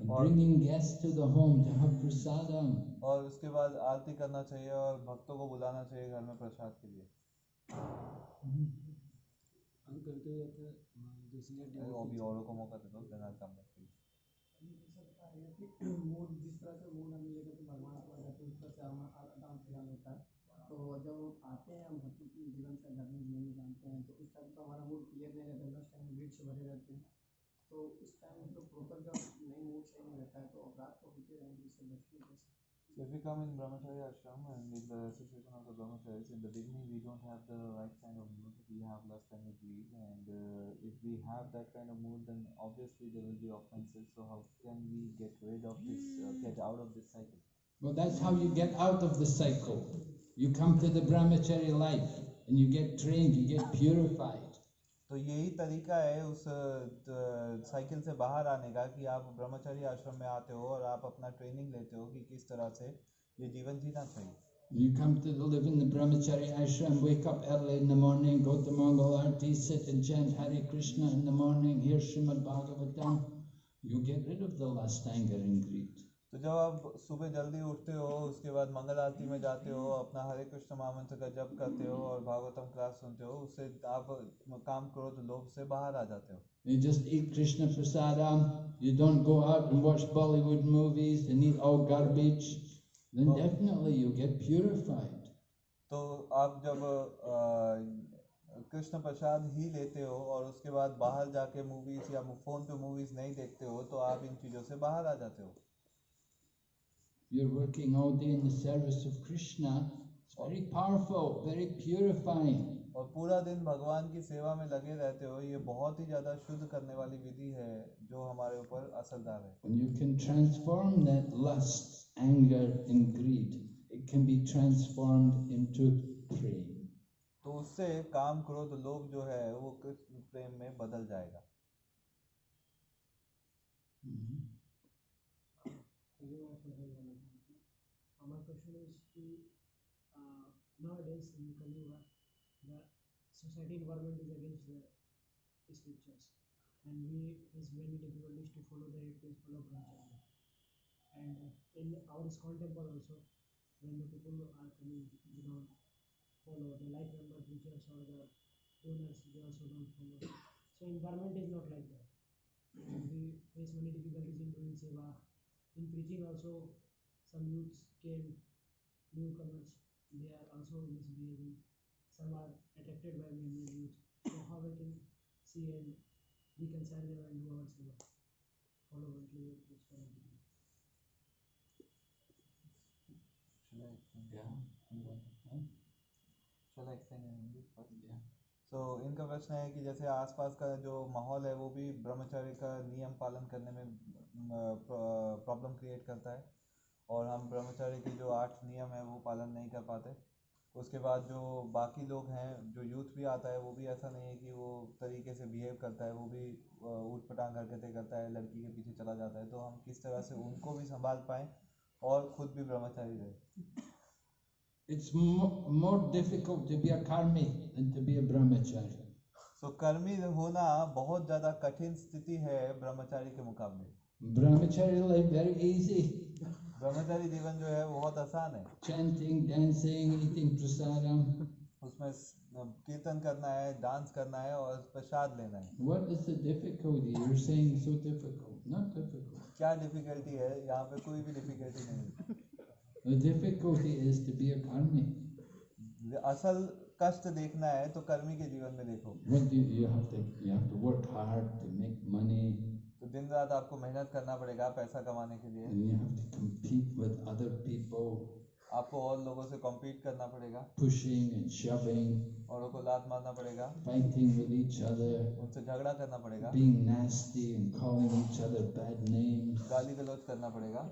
and bringing guests to the home to have prasadam. और उसके बाद आरती करना चाहिए और भक्तों को बुलाना चाहिए घर में प्रसाद के लिए। हम करते रहते हैं जो सीनियर अभी औरों को मौका दे दो, देना काम करते मूड जिस तरह से मूड हम लेकर के भगवान को आ जाते हैं उस तरह से हमारा आदान प्रदान होता है। तो जब आते हैं हम भक्ति जीवन से धार्मिक जीवन में जानते हैं तो उस टाइम तो हमारा मूड क्लियर नहीं रहता, उस टाइम ग्रीड से भरे रहते हैं। तो उस टाइम में तो प्रॉपर जब नहीं मूड सही नहीं रहता है तो अपराध तो होते रहेंगे, इससे बचने कैसे। So if we come in brahmachari ashram and in the association of the brahmacharis, in the beginning we don't have the right kind of mood, we have lust and greed, and if we have that kind of mood, then obviously there will be offenses. So how can we get rid of this, get out of this cycle? Well, that's how you get out of the cycle. You come to the brahmachari life and you get trained, you get purified. तो यही तरीका है उस cycle से बाहर आने का कि आप ब्रह्मचर्य आश्रम में आते हो और आप अपना ट्रेनिंग लेते हो कि किस तरह से ये जीवन जीना चाहिए। You come to live in the brahmachari ashram, wake up early in the morning, go to Mongol Arti, sit and chant Hare Krishna in the morning, hear Srimad Bhagavatam. You get rid of the lust, anger and greed. तो जब आप सुबह जल्दी उठते हो, उसके बाद मंगल आरती में जाते हो, अपना हरे कृष्ण महामंत्र का जप करते हो और भागवतम क्लास सुनते हो, उससे आप काम क्रोध लोभ से बाहर आ जाते हो। You just eat Krishna prasadam, you don't go out and watch Bollywood movies and eat all garbage, then definitely you get purified. तो आप जब कृष्ण प्रसाद ही लेते हो और उसके बाद बाहर जाके मूवीज या फोन पे मूवीज नहीं देखते हो, तो आप इन चीजों से बाहर आ जाते हो। You're working all day in the service of Krishna. It's very powerful, very purifying. और पूरा दिन भगवान की सेवा में लगे रहते हो, ये बहुत ही ज्यादा शुद्ध करने वाली विधि है जो हमारे ऊपर असरदार है। And you can transform that lust, anger and greed. It can be transformed into prema. तो उससे काम क्रोध लोभ जो है वो कृष्ण प्रेम में बदल जाएगा। My question is कि nowadays in Kali Yuga, the society environment is against the scriptures, and we face many difficulties to follow the principle of brahmachari. And in our ISKCON temple also, when the people are coming, they don't follow the like member preachers or the donors, they also don't follow. So environment is not like that. And we face many difficulties in doing seva. In preaching also, some youths came, newcomers, they are also misbehaving. Some are attracted by male youth. So how we can see and reconcile them and do our seva? Follow what we this for everything. Shall I explain in English first? Yeah. So इनका प्रश्न है कि जैसे आसपास का जो माहौल है वो भी ब्रह्मचर्य का नियम पालन करने में प्रॉब्लम क्रिएट करता है, और हम ब्रह्मचर्य के जो 8 नियम है वो पालन नहीं कर पाते। उसके बाद जो बाकी लोग हैं, जो यूथ भी आता है, वो भी ऐसा नहीं है कि वो तरीके से बिहेव करता है, वो भी ऊट पटांग हरकतें करता है, लड़की के पीछे चला जाता है। तो हम किस तरह से उनको भी संभाल पाएँ और खुद भी ब्रह्मचारी रहे। It's more difficult to be a karmi than to be a brahmachari. So कर्मी होना बहुत ज़्यादा कठिन स्थिति है ब्रह्मचारी के मुकाबले। Brahmachari life very easy. ब्रह्मचारी जीवन जो है बहुत आसान है। Chanting, dancing, eating prasadam. उसमें कीर्तन करना है, डांस करना है और प्रसाद लेना है। What is the difficulty? You're saying so difficult. Not difficult. क्या डिफिकल्टी है? यहाँ पे कोई भी डिफिकल्टी नहीं। The difficulty is to be a karmi. असल कष्ट देखना है तो कर्मी के जीवन में देखो। What do you have to work hard to make money. तो दिन रात आपको मेहनत करना पड़ेगा पैसा कमाने के लिए। And you have to compete with other people. आपको और लोगों से compete करना पड़ेगा। Pushing and shoving. औरों को लात मारना पड़ेगा। Fighting with each other. उनसे झगड़ा करना पड़ेगा। Being nasty and calling each other bad names. गाली गलौज करना पड़ेगा।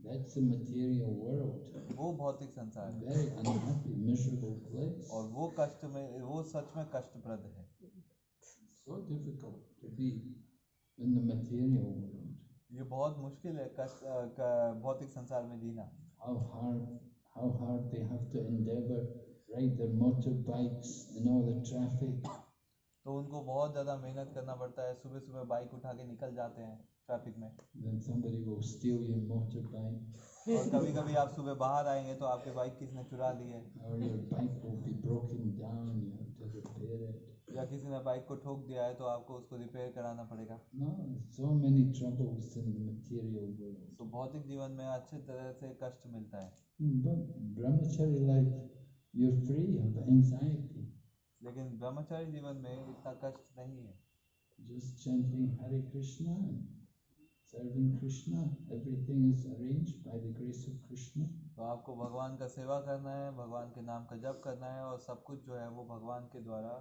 That's the material world. वो भौतिक संसार है। Very unhappy, miserable place. और वो कष्ट में, वो सच में कष्टप्रद है। So difficult to be in the material world. ये बहुत मुश्किल है भौतिक संसार में जीना। How hard they have to endeavor, ride their motorbikes in all the traffic. तो उनको बहुत ज़्यादा मेहनत करना पड़ता है, सुबह सुबह बाइक उठा के निकल जाते हैं ट्रैफिक में। Then somebody will steal your motorbike. और कभी कभी आप सुबह बाहर आएंगे तो आपके बाइक किसने चुरा ली है। Or your bike will be broken down, you have to repair it. या किसी ने बाइक को ठोक दिया है तो आपको उसको रिपेयर कराना पड़ेगा। No, so many troubles in the material world. तो भौतिक जीवन में अच्छी तरह से कष्ट मिलता है। But brahmachari life, you're free of anxiety. लेकिन ब्रह्मचारी जीवन में इतना कष्ट नहीं है। Just chanting Hare Krishna and serving Krishna, everything is arranged by the grace of Krishna. तो आपको भगवान का सेवा करना है, भगवान के नाम का जप करना है और सब कुछ जो है वो भगवान के द्वारा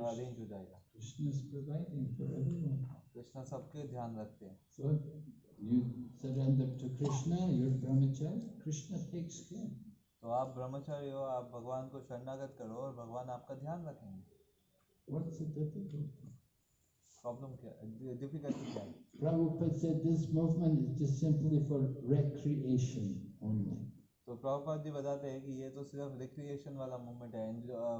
अरेंज हो जाएगा। Krishna is providing for everyone. Krishna सबके ध्यान रखते हैं। So you surrender to Krishna, you're brahmachari, Krishna takes care. तो आप ब्रह्मचारी हो, आप भगवान को शरणागत करो और भगवान आपका ध्यान रखेंगे। What's the difficulty? प्रॉब्लम क्या है? डिफिकल्टी क्या है? Prabhupada said this movement is just simply for recreation only. तो प्रभुपाद जी बताते हैं कि ये तो सिर्फ रिक्रिएशन वाला मूवमेंट है। क्या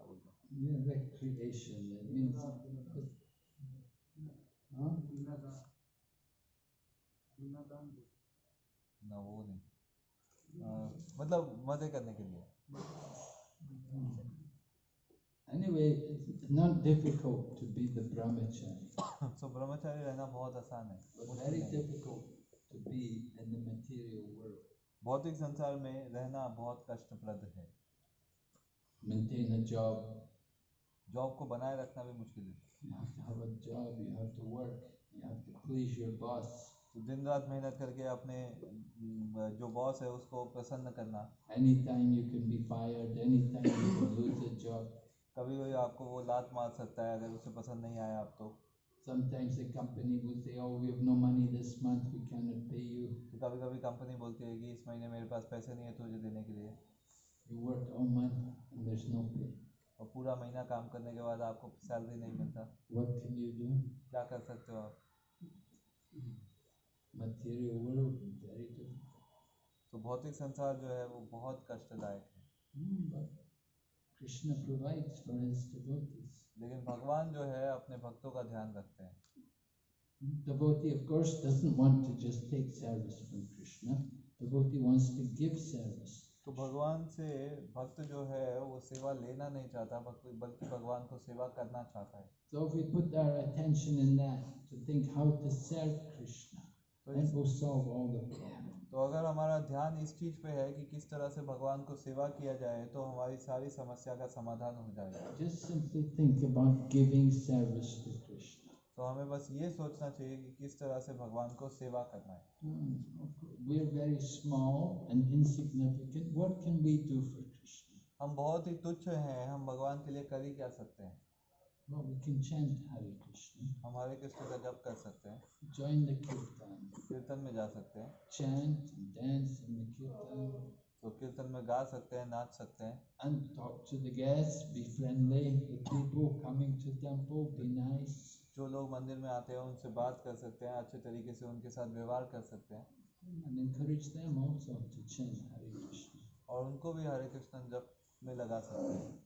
बोलते हैं? Yeah, recreation. It means, huh? ना वो नहीं, मतलब मजे करने के लिए। Anyway, it's not difficult to be the brahmachari, तो ब्रह्मचारी रहना बहुत आसान है, but मुश्किल very नहीं। difficult to be in the material world. भौतिक संसार में रहना बहुत कष्टप्रद है। Maintain a job, जॉब को बनाए रखना भी मुश्किल है। you have to have a job, you have to work, you have to please your boss. तो दिन रात मेहनत करके अपने जो बॉस है उसको प्रसन्न करना। Anytime you can be fired, anytime you can lose a job. कभी कोई आपको वो लात मार सकता है अगर उसे पसंद नहीं आया आप तो। Sometimes the company will say, oh, we have no money this month, we cannot pay you. तो कभी कभी कंपनी बोलती है कि इस महीने मेरे पास पैसे नहीं है तुझे देने के लिए। You worked all month and there's no pay. और पूरा महीना काम करने के बाद आपको सैलरी नहीं मिलता। What can you do? क्या कर सकते हो आप? Material world is very difficult. तो भौतिक संसार जो है वो बहुत कष्टदायक है। But Krishna provides for his devotees. लेकिन भगवान जो है अपने भक्तों का ध्यान रखते हैं। Devotee, of course, doesn't want to just take service from Krishna. Devotee wants to give service. तो भगवान से भक्त जो है वो सेवा लेना नहीं चाहता बल्कि भगवान को सेवा करना चाहता है। So if we put our attention in that, to think how to serve Krishna, then we'll solve all the problems. तो अगर हमारा ध्यान इस चीज पे है कि किस तरह से भगवान को सेवा किया जाए तो हमारी सारी समस्या का समाधान हो जाएगा। Just simply think about giving service to Krishna. तो हमें बस ये सोचना चाहिए कि किस तरह से भगवान को सेवा करना है। We are very small and insignificant. What can we do for Krishna? हम बहुत ही तुच्छ हैं, हम भगवान के लिए कर ही क्या सकते हैं? Well, we can chant Hare Krishna. हम हरे कृष्ण का जप कर सकते हैं, Join the kirtan. कीर्तन में जा सकते हैं, Chant and dance in the kirtan. तो कीर्तन में गा सकते हैं, नाच सकते हैं, And talk to the guests. Be friendly with people coming to temple. Be nice. जो लोग मंदिर में आते हैं उनसे बात कर सकते हैं, अच्छे तरीके से उनके साथ व्यवहार कर सकते हैं And encourage them also to chant Hare Krishna. और उनको भी हरे कृष्ण जप में लगा सकते हैं।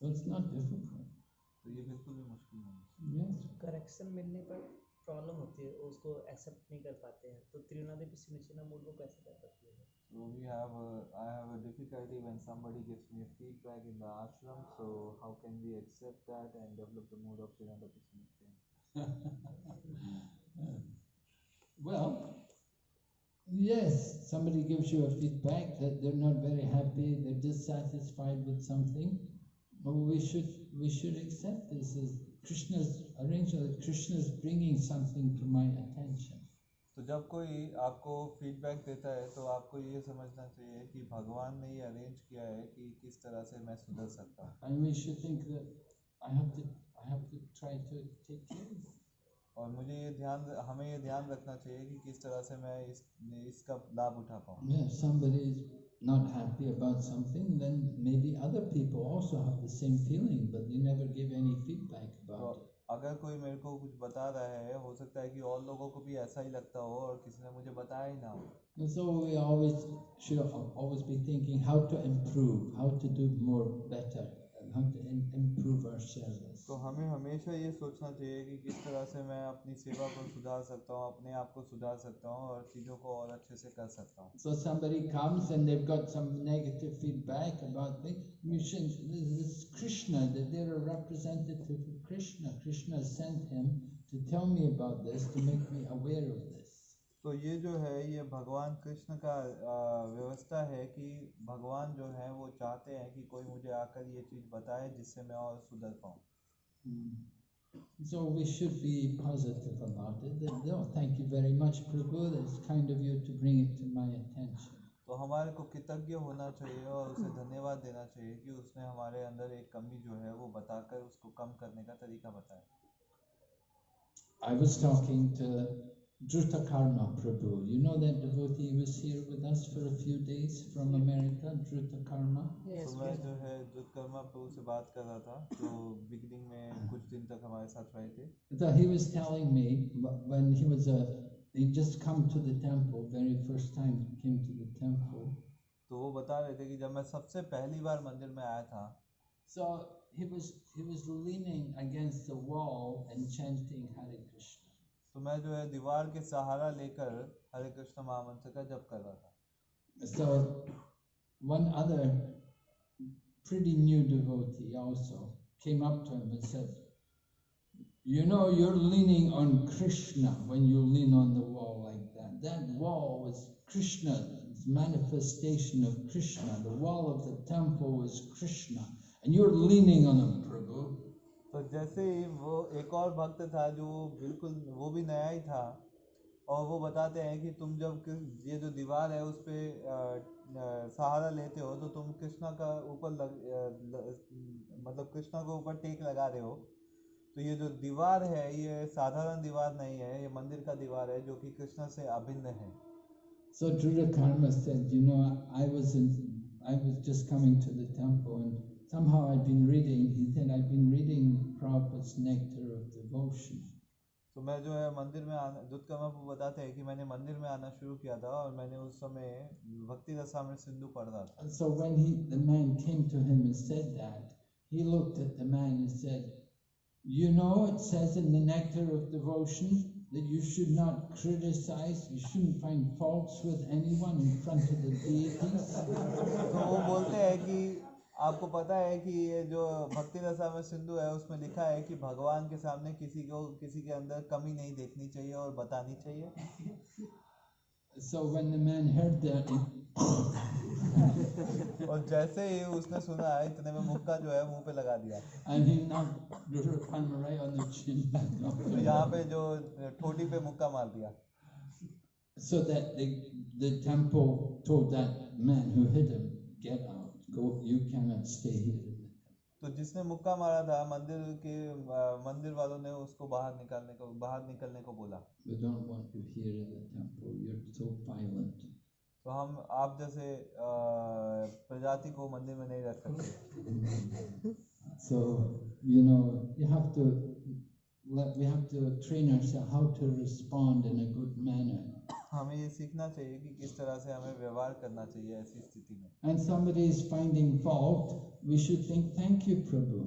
So it's not difficult. तो ये बिल्कुल भी मुश्किल नहीं है। Yes. करेक्शन मिलने पर प्रॉब्लम होती है, उसको एक्सेप्ट नहीं कर पाते हैं, तो त्रिनादेवी सिमिचना मूड को कैसे कर सकते हैं? So I have a difficulty when somebody gives me a feedback in the ashram. So how can we accept that and develop the mood of Radha-Banke-Bihari? Well, yes, somebody gives you a feedback that they're not very happy, they're dissatisfied with something. Well, we should accept this as Krishna's arrangement. Krishna's bringing something to my attention. तो जब कोई आपको feedback देता है तो आपको ये समझना चाहिए कि भगवान ने ये अरेंज किया है कि किस तरह से मैं सुधर सकता हूँ। And we should think that I have to try to take care of it. और हमें ये ध्यान रखना चाहिए कि किस तरह से मैं इसका लाभ उठा पाऊँ। Yeah, if somebody is not happy about something, then maybe other people also have the same feeling, but they never give any feedback about it. अगर कोई मेरे को कुछ बता रहा है, हो सकता है कि और लोगों को भी ऐसा ही लगता हो और किसी ने मुझे बताया ही ना हो। And so we should always be thinking how to improve, how to do more better, and how to improve our service. तो हमें हमेशा ये सोचना चाहिए कि किस तरह से मैं अपनी सेवा को सुधार सकता हूँ, अपने आप को सुधार सकता हूँ और चीज़ों को और अच्छे से कर सकता हूँ। So somebody comes and they've got some negative feedback about me. You should, this is Krishna, that they're a representative of Krishna. Krishna sent him to tell me about this, to make me aware of this. तो ये जो है ये भगवान कृष्ण का व्यवस्था है कि भगवान जो है वो चाहते हैं कि कोई मुझे आकर ये चीज़ बताए जिससे मैं और सुधर पाऊँ। So we should be positive about it. Oh, thank you very much, Prabhu. That's kind of you to bring it to my attention. तो हमारे को कृतज्ञ होना चाहिए और उसे धन्यवाद देना चाहिए कि उसने हमारे अंदर एक कमी जो है वो बताकर उसको कम करने का तरीका बताया। I was talking to Drutakarma Prabhu. You know that devotee was here with us for a few days from America, Drutakarma? Yes, तो मैं जो है द्रुतकर्मा प्रभु से बात कर रहा था जो बिगिनिंग में कुछ दिन तक हमारे साथ रहे थे। So he was telling me when he just come to the temple, very first time he came to the temple. तो वो बता रहे थे कि जब मैं सबसे पहली बार मंदिर में आया था, So he was leaning against the wall and chanting Hare Krishna. तो मैं जो है दीवार के सहारा लेकर हरे कृष्ण महामंत्र का जप कर रहा था. So one other pretty new devotee also came up to him and said, you know, you're leaning on Krishna when you lean on the wall like that. That wall was Krishna, it's manifestation of Krishna. The wall of the temple was Krishna, and you're leaning on him, Prabhu. तो जैसे ही वो एक और भक्त था जो बिल्कुल वो भी नया ही था, और वो बताते हैं कि तुम जब ये जो दीवार है उस पे सहारा लेते हो तो तुम कृष्णा का ऊपर मतलब कृष्णा के ऊपर टेक लगा रहे हो. तो ये जो दीवार है ये साधारण दीवार नहीं है, ये मंदिर का दीवार है जो कि कृष्णा से अभिन्न है. So Dhruva said, you know, I was just coming to the temple and somehow I'd been reading, he said, I've been reading Prabhupada's Nectar of Devotion. तो मैं जो है मंदिर में आना, दुत्कर्मा बताते हैं कि मैंने मंदिर में आना शुरू किया था और मैंने उस समय भक्ति रसामृत सिंधु पढ़ रहा था. And so when the man came to him and said that, he looked at the man and said, you know, it says in the Nectar of Devotion that you should not criticize, you shouldn't find faults with anyone in front of the deities. तो वो बोलते हैं कि आपको पता है कि ये जो भक्ति रसामृत सिंधु है उसमें लिखा है कि भगवान के सामने किसी के अंदर कमी नहीं देखनी चाहिए और बतानी चाहिए. So when the man heard that, और जैसे ही उसने सुना इतने में मुक्का जो है मुंह पे लगा दिया. and he knocked Dhruva right on the chin. तो यहाँ पे जो ठोडी पे मुक्का मार दिया. So that the temple told that man who hit him, get out, go, you cannot stay here in the temple. तो जिसने मुक्का मारा था मंदिर वालों ने उसको बाहर निकलने को बोला. We don't want you here in the temple, you're so violent. तो आप जैसे प्रजाति को मंदिर में नहीं रख सकते. So, you know, we have to train ourselves how to respond in a good manner. हमें ये सीखना चाहिए कि किस तरह से हमें व्यवहार करना चाहिए ऐसी स्थिति में. And somebody is finding fault, we should think, thank you, Prabhu.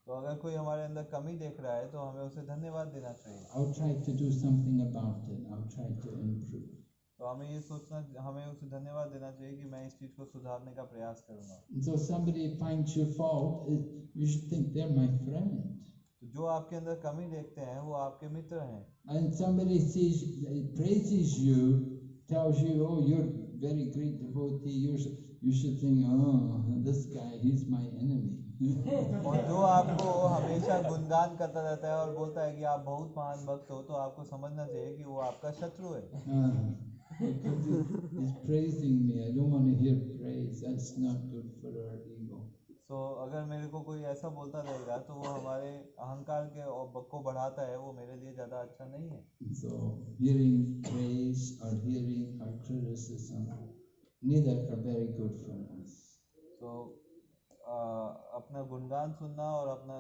तो अगर कोई हमारे अंदर कमी देख रहा है तो हमें उसे धन्यवाद देना चाहिए. I'll try to do something about it. I'll try to improve. तो हमें उसे धन्यवाद देना चाहिए कि मैं इस चीज को सुधारने का प्रयास करूंगा. So somebody finds your fault, you should think they're my friend. तो जो आपके अंदर कमी देखते हैं वो आपके मित्र हैं. And somebody praises you, tells you, oh, you're very great devotee, you should think, oh, this guy, he's my enemy. और जो आपको हमेशा गुणगान करता रहता है और बोलता है कि आप बहुत महान भक्त हो, तो आपको समझना चाहिए कि वो आपका शत्रु है. He's praising me. I don't want to hear praise. That's not good for our ego. So अगर मेरे को कोई ऐसा बोलता रहेगा तो वो हमारे अहंकार को बढ़ाता है, वो मेरे लिए ज़्यादा अच्छा नहीं है. So hearing praise or hearing or criticism, neither are very good for us. So अपना गुणगान सुनना और अपना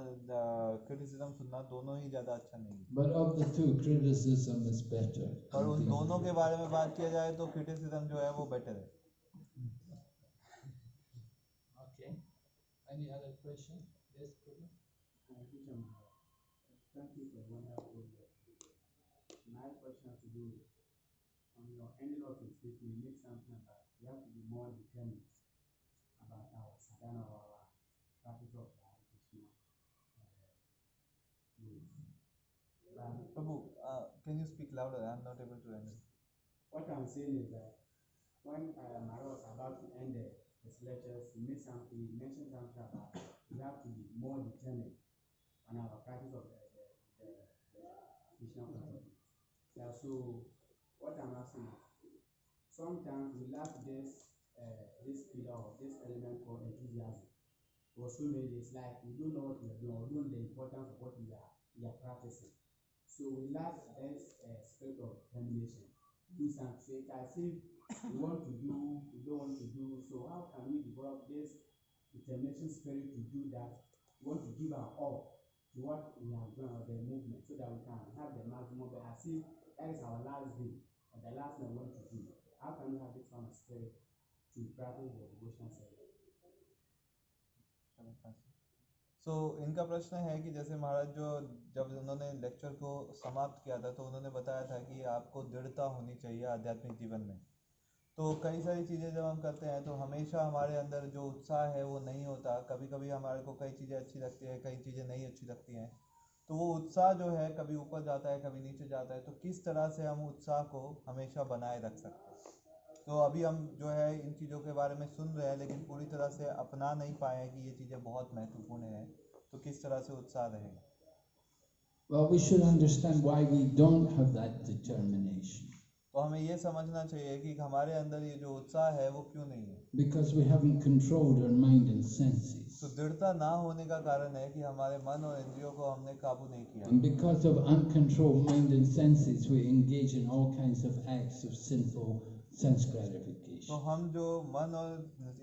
क्रिटिसिज्म सुनना दोनों ही ज़्यादा अच्छा नहीं है. But of the two, criticism is better. पर उन दोनों के बारे में बात किया जाए तो क्रिटिसिज्म जो है वो बेटर है. Okay. Any other question? Yes, Prabhu? Thank you for the wonderful work. My question to you, on your ending of your speech, you make something about we have to be more determined about our sadhana or our practice of Krishna. Prabhu, can you speak louder? I'm not able to understand. What I'm saying is that when Mara was about to end his lectures, he mentioned something about we have to be more determined on our practice of the Krishna consciousness. Yeah, so what I'm asking is, sometimes we lack this pillar or this element called enthusiasm. For so many days, like we don't know what we are doing, or we don't know the importance of what we are practicing. So we lack this spirit of determination. Do something. So it's as if we want to do, we don't want to do. So how can we develop this determination spirit to do that? We want to give our all to what we are doing or the movement, so that we can have the maximum. But as if that is our last day or the last thing we want to do. How can we have this kind of spirit to practice the devotion service? Shall I translate? सो इनका प्रश्न है कि जैसे महाराज जो जब उन्होंने lecture को समाप्त किया था तो उन्होंने बताया था कि आपको दृढ़ता होनी चाहिए आध्यात्मिक जीवन में। तो कई सारी चीज़ें जब हम करते हैं तो हमेशा हमारे अंदर जो उत्साह है वो नहीं होता। कभी कभी हमारे को कई चीज़ें अच्छी लगती है, कई चीज़ें नहीं अच्छी लगती हैं, तो वो उत्साह जो है कभी ऊपर जाता है कभी नीचे जाता है। तो किस तरह से हम उत्साह को हमेशा बनाए रख सकते हैं? तो अभी हम जो है इन चीज़ों के बारे में सुन रहे हैं लेकिन पूरी तरह से अपना नहीं पाए हैं कि ये चीज़ें बहुत महत्वपूर्ण हैं। तो किस तरह से उत्साह रहेगा? Well, we should understand why we don't have that determination. तो हमें ये समझना चाहिए कि हमारे अंदर ये जो उत्साह है वो क्यों नहीं है। Because we haven't controlled our mind and senses. तो दृढ़ता ना होने का कारण है कि हमारे मन और इंद्रियों को हमने काबू नहीं किया। And because of uncontrolled mind and senses, we engage in all kinds of acts of sinful sense gratification. तो हम जो मन और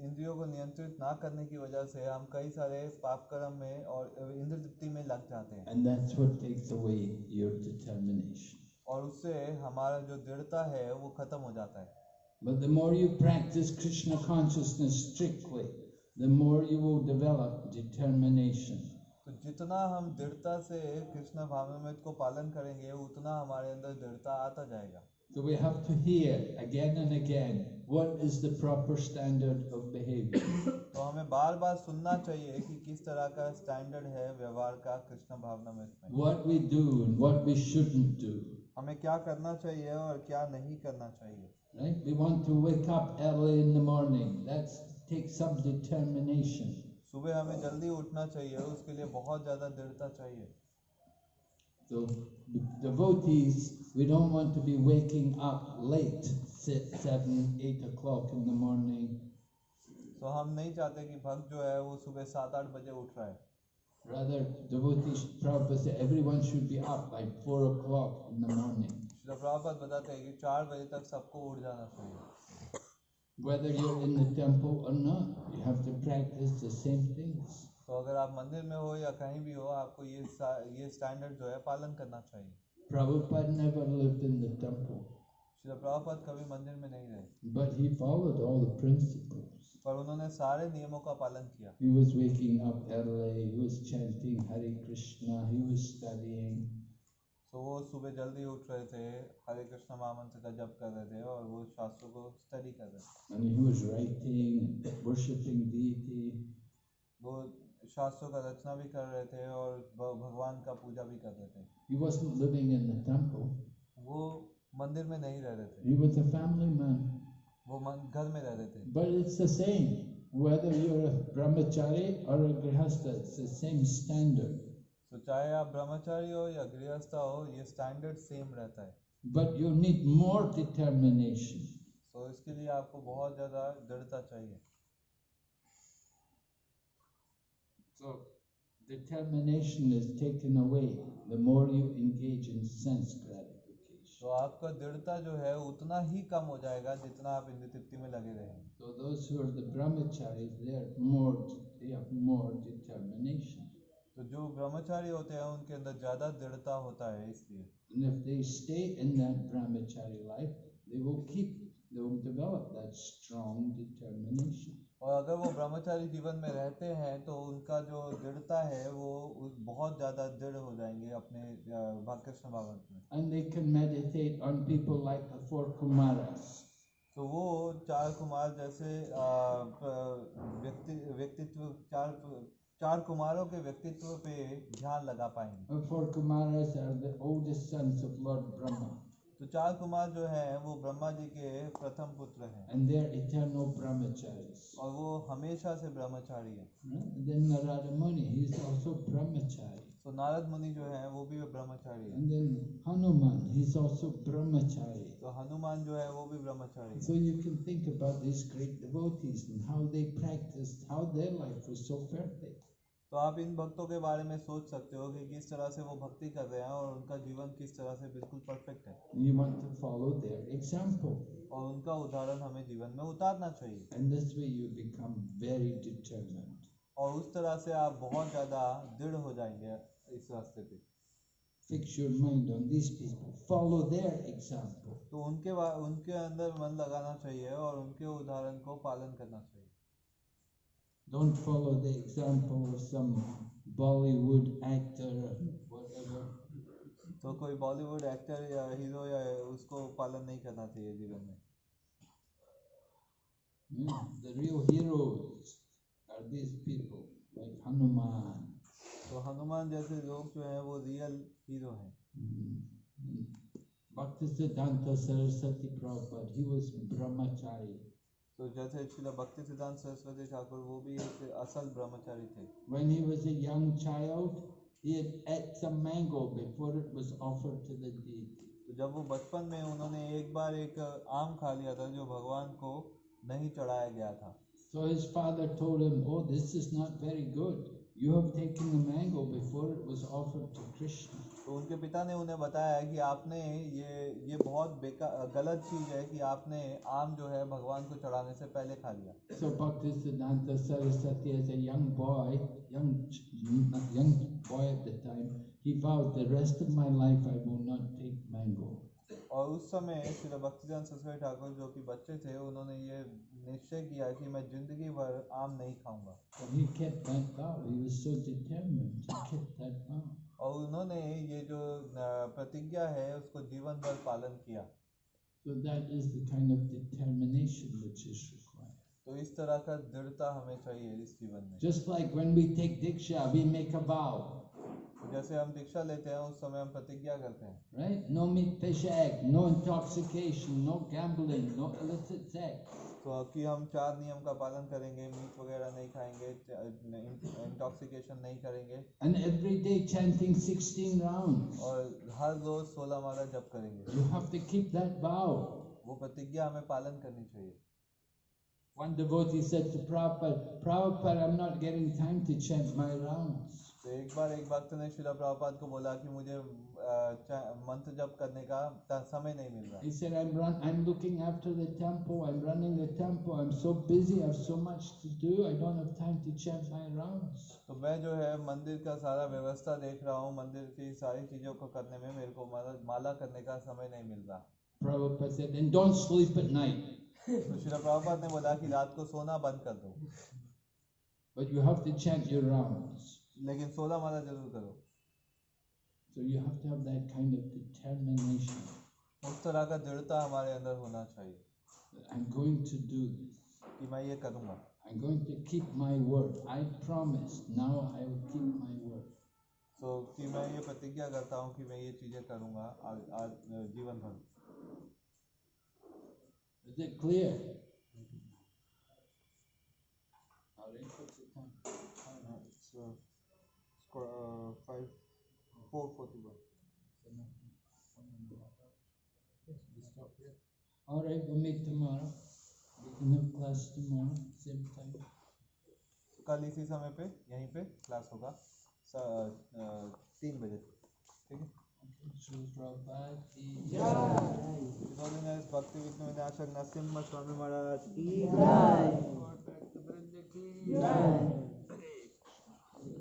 इंद्रियों को नियंत्रित ना करने की वजह से हम कई सारे पाप कर्म में और इंद्र तृप्ति में लग जाते हैं। And that's what takes away your determination. और उससे हमारा जो दृढ़ता है वो खत्म हो जाता है। But the more you practice Krishna consciousness strictly, the more you will develop determination. तो जितना हम दृढ़ता से कृष्ण भावनामृत को पालन करेंगे उतना हमारे अंदर दृढ़ता आता जाएगा। So we have to hear again and again what is the proper standard of behavior. तो हमें बार बार सुनना चाहिए कि किस तरह का स्टैंडर्ड है व्यवहार का कृष्ण भावनामृत में। What we do and what we shouldn't do. हमें क्या करना चाहिए और क्या नहीं करना चाहिए। Right? We want to wake up early in the morning. That takes some determination. सुबह हमें जल्दी उठना चाहिए, उसके लिए बहुत ज़्यादा दृढ़ता चाहिए। So devotees, we don't want to be waking up late, 7, 8 o'clock in the morning. तो हम नहीं चाहते कि भक्त जो है वो सुबह 7-8 बजे उठ रहा है। Rather, devotees, Prabhupada said, everyone should be up by 4 o'clock in the morning. Srila Prabhupada बताते हैं कि 4 बजे तक सबको उठ जाना चाहिए। Whether you're in the temple or not, you have to practice the same things. तो अगर आप मंदिर में हो या कहीं भी हो, आपको ये स्टैंडर्ड जो है पालन करना चाहिए। Prabhupada never lived in the temple, Srila Prabhupada कभी मंदिर में नहीं रहे, but he followed all the principles. पर उन्होंने सारे नियमों का पालन किया। He was waking up early, he was chanting Hare Krishna, he was studying. तो वो सुबह जल्दी उठ रहे थे, हरे कृष्ण महामंत्र का जप कर रहे थे और वो शास्त्रों को स्टडी कर रहे थे। And he was writing, worshipping deity. वो शास्त्रों का रचना भी कर रहे थे और भगवान का पूजा भी कर रहे थे। He wasn't living in the temple. वो मंदिर में नहीं रह रहे थे, He was a family man. वो घर में रह रहे थे। But it's the same, whether you're a brahmachari or a grihastha, it's the same standard. तो चाहे आप ब्रह्मचारी हो या गृहस्थ हो, ये स्टैंडर्ड सेम रहता है। But you need more determination. तो इसके लिए आपको बहुत ज़्यादा दृढ़ता चाहिए। So determination is taken away the more you engage in sense gratification. तो आपका दृढ़ता जो है उतना ही कम हो जाएगा जितना आप इंद्रिय तृप्ति में लगे रहेंगे। So those who are the brahmacharis, they have more determination. तो जो ब्रह्मचारी होते हैं उनके अंदर ज़्यादा दृढ़ता होता है इसलिए। And if they stay in that brahmachari life, they will develop that strong determination. और अगर वो ब्रह्मचारी जीवन में रहते हैं तो उनका जो दृढ़ता है वो बहुत ज़्यादा दृढ़ हो जाएंगे अपने कृष्ण भावन में। And they can meditate on people like the 4 Kumaras. तो वो 4 कुमार जैसे चार कुमारों के व्यक्तित्व पे ध्यान लगा पाएंगे। The 4 Kumaras are the oldest sons of Lord Brahma. तो 4 कुमार जो हैं वो ब्रह्मा जी के प्रथम पुत्र हैं। And they are eternal brahmacharis. और वो हमेशा से ब्रह्मचारी हैं। And then Narada Muni, he is also brahmachari. तो नारद मुनि जो हैं वो भी ब्रह्मचारी हैं। And then Hanuman, he is also brahmachari. तो हनुमान जो है वो भी ब्रह्मचारी So हैं। you can think about these great devotees and how they practiced, how their life was so perfect. तो आप इन भक्तों के बारे में सोच सकते हो कि किस तरह से वो भक्ति कर रहे हैं और उनका जीवन किस तरह से बिल्कुल परफेक्ट है। You want to follow their example. और उनका उदाहरण हमें जीवन में उतारना चाहिए। And this way you become very determined. और उस तरह से आप बहुत ज़्यादा दृढ़ हो जाएंगे इस रास्ते पे। Fix your mind on these people. Follow their example. तो उनके अंदर मन लगाना चाहिए और उनके उदाहरण को पालन करना चाहिए। Don't follow the example of some Bollywood actor or whatever. तो कोई बॉलीवुड एक्टर या हीरो या उसको पालन नहीं करना चाहिए जीवन में. The real heroes are these people like Hanuman. तो हनुमान जैसे लोग जो हैं वो रियल हीरो हैं. Bhaktisiddhanta Saraswati Prabhupada, he was brahmachari. तो जैसे श्रील भक्ति सिद्धांत सरस्वती ठाकुर वो भी एक असल ब्रह्मचारी थे. When he was a young child, he had ate some mango before it was offered to the deity. तो जब वो बचपन में उन्होंने एक बार एक आम खा लिया था जो भगवान को नहीं चढ़ाया गया था. So his father told him, "Oh, this is not very good. You have taken the mango before it was offered to Krishna." तो उनके पिता ने उन्हें बताया कि आपने ये बहुत बेकार गलत चीज़ है कि आपने आम जो है भगवान को चढ़ाने से पहले खा लिया. So Bhaktisiddhanta Saraswati, as a young boy at the time, he vowed, the rest of my life I will not take mango. और उस समय श्री भक्तिदान सरस्वती ठाकुर जो कि बच्चे थे उन्होंने ये निश्चय किया कि मैं जिंदगी भर आम नहीं खाऊंगा. So he kept that vow. He was so determined. He kept that vow. और उन्होंने ये जो प्रतिज्ञा है उसको जीवन भर पालन किया. So that is the kind of determination which is required. तो इस तरह का दृढ़ता हमें चाहिए इस जीवन में. Just like when we take diksha, we make a vow. जैसे हम दीक्षा लेते हैं उस समय हम प्रतिज्ञा करते हैं. Right? No meat, fish, egg, no intoxication, no gambling, no illicit sex. तो कि हम 4 नियम का पालन करेंगे, मीट वगैरह नहीं खाएंगे, इंटॉक्सिकेशन नहीं करेंगे. And every day chanting 16 rounds. और हर रोज 16 माला जप करेंगे. You have to keep that vow. वो प्रतिज्ञा हमें पालन करनी चाहिए. One devotee said to Prabhupada, "Prabhupada, I'm not getting time to chant my rounds." तो एक बार एक भक्त ने श्रील प्रभुपाद को बोला कि मुझे मंत्र जप करने का समय नहीं मिल रहा. He said, I'm looking after the temple, I'm running the temple, I'm so busy, I have so much to do, I don't have time to chant my rounds. तो मैं जो है मंदिर का सारा व्यवस्था देख रहा हूँ, मंदिर की सारी चीज़ों को करने में मेरे को माला करने का समय नहीं मिल रहा. Prabhupada said, then don't sleep at night. तो श्रील प्रभुपाद ने बोला कि रात को सोना बंद कर दो. But you have to chant your rounds. लेकिन 16 माला जरूर करो. So you have to have that kind of determination. उस तरह का दृढ़ता हमारे अंदर होना चाहिए. I'm going to do this. कि मैं ये करूँगा. I'm going to keep my word. I promised. Now I will keep my word. So कि मैं ये प्रतिज्ञा करता हूँ कि मैं ये चीज़ें करूँगा आज जीवन भर. Is it clear? All right, what's the time? It's 4:41. We stop here. All right, we'll meet tomorrow. We can have class tomorrow, same time. कल इसी समय पे यहीं पे क्लास होगा 3 बजे. ठीक है. Shri Prabhupada ki जय. भक्ति विष्णु नरसिम्हा स्वामी महाराज की जय. Jai.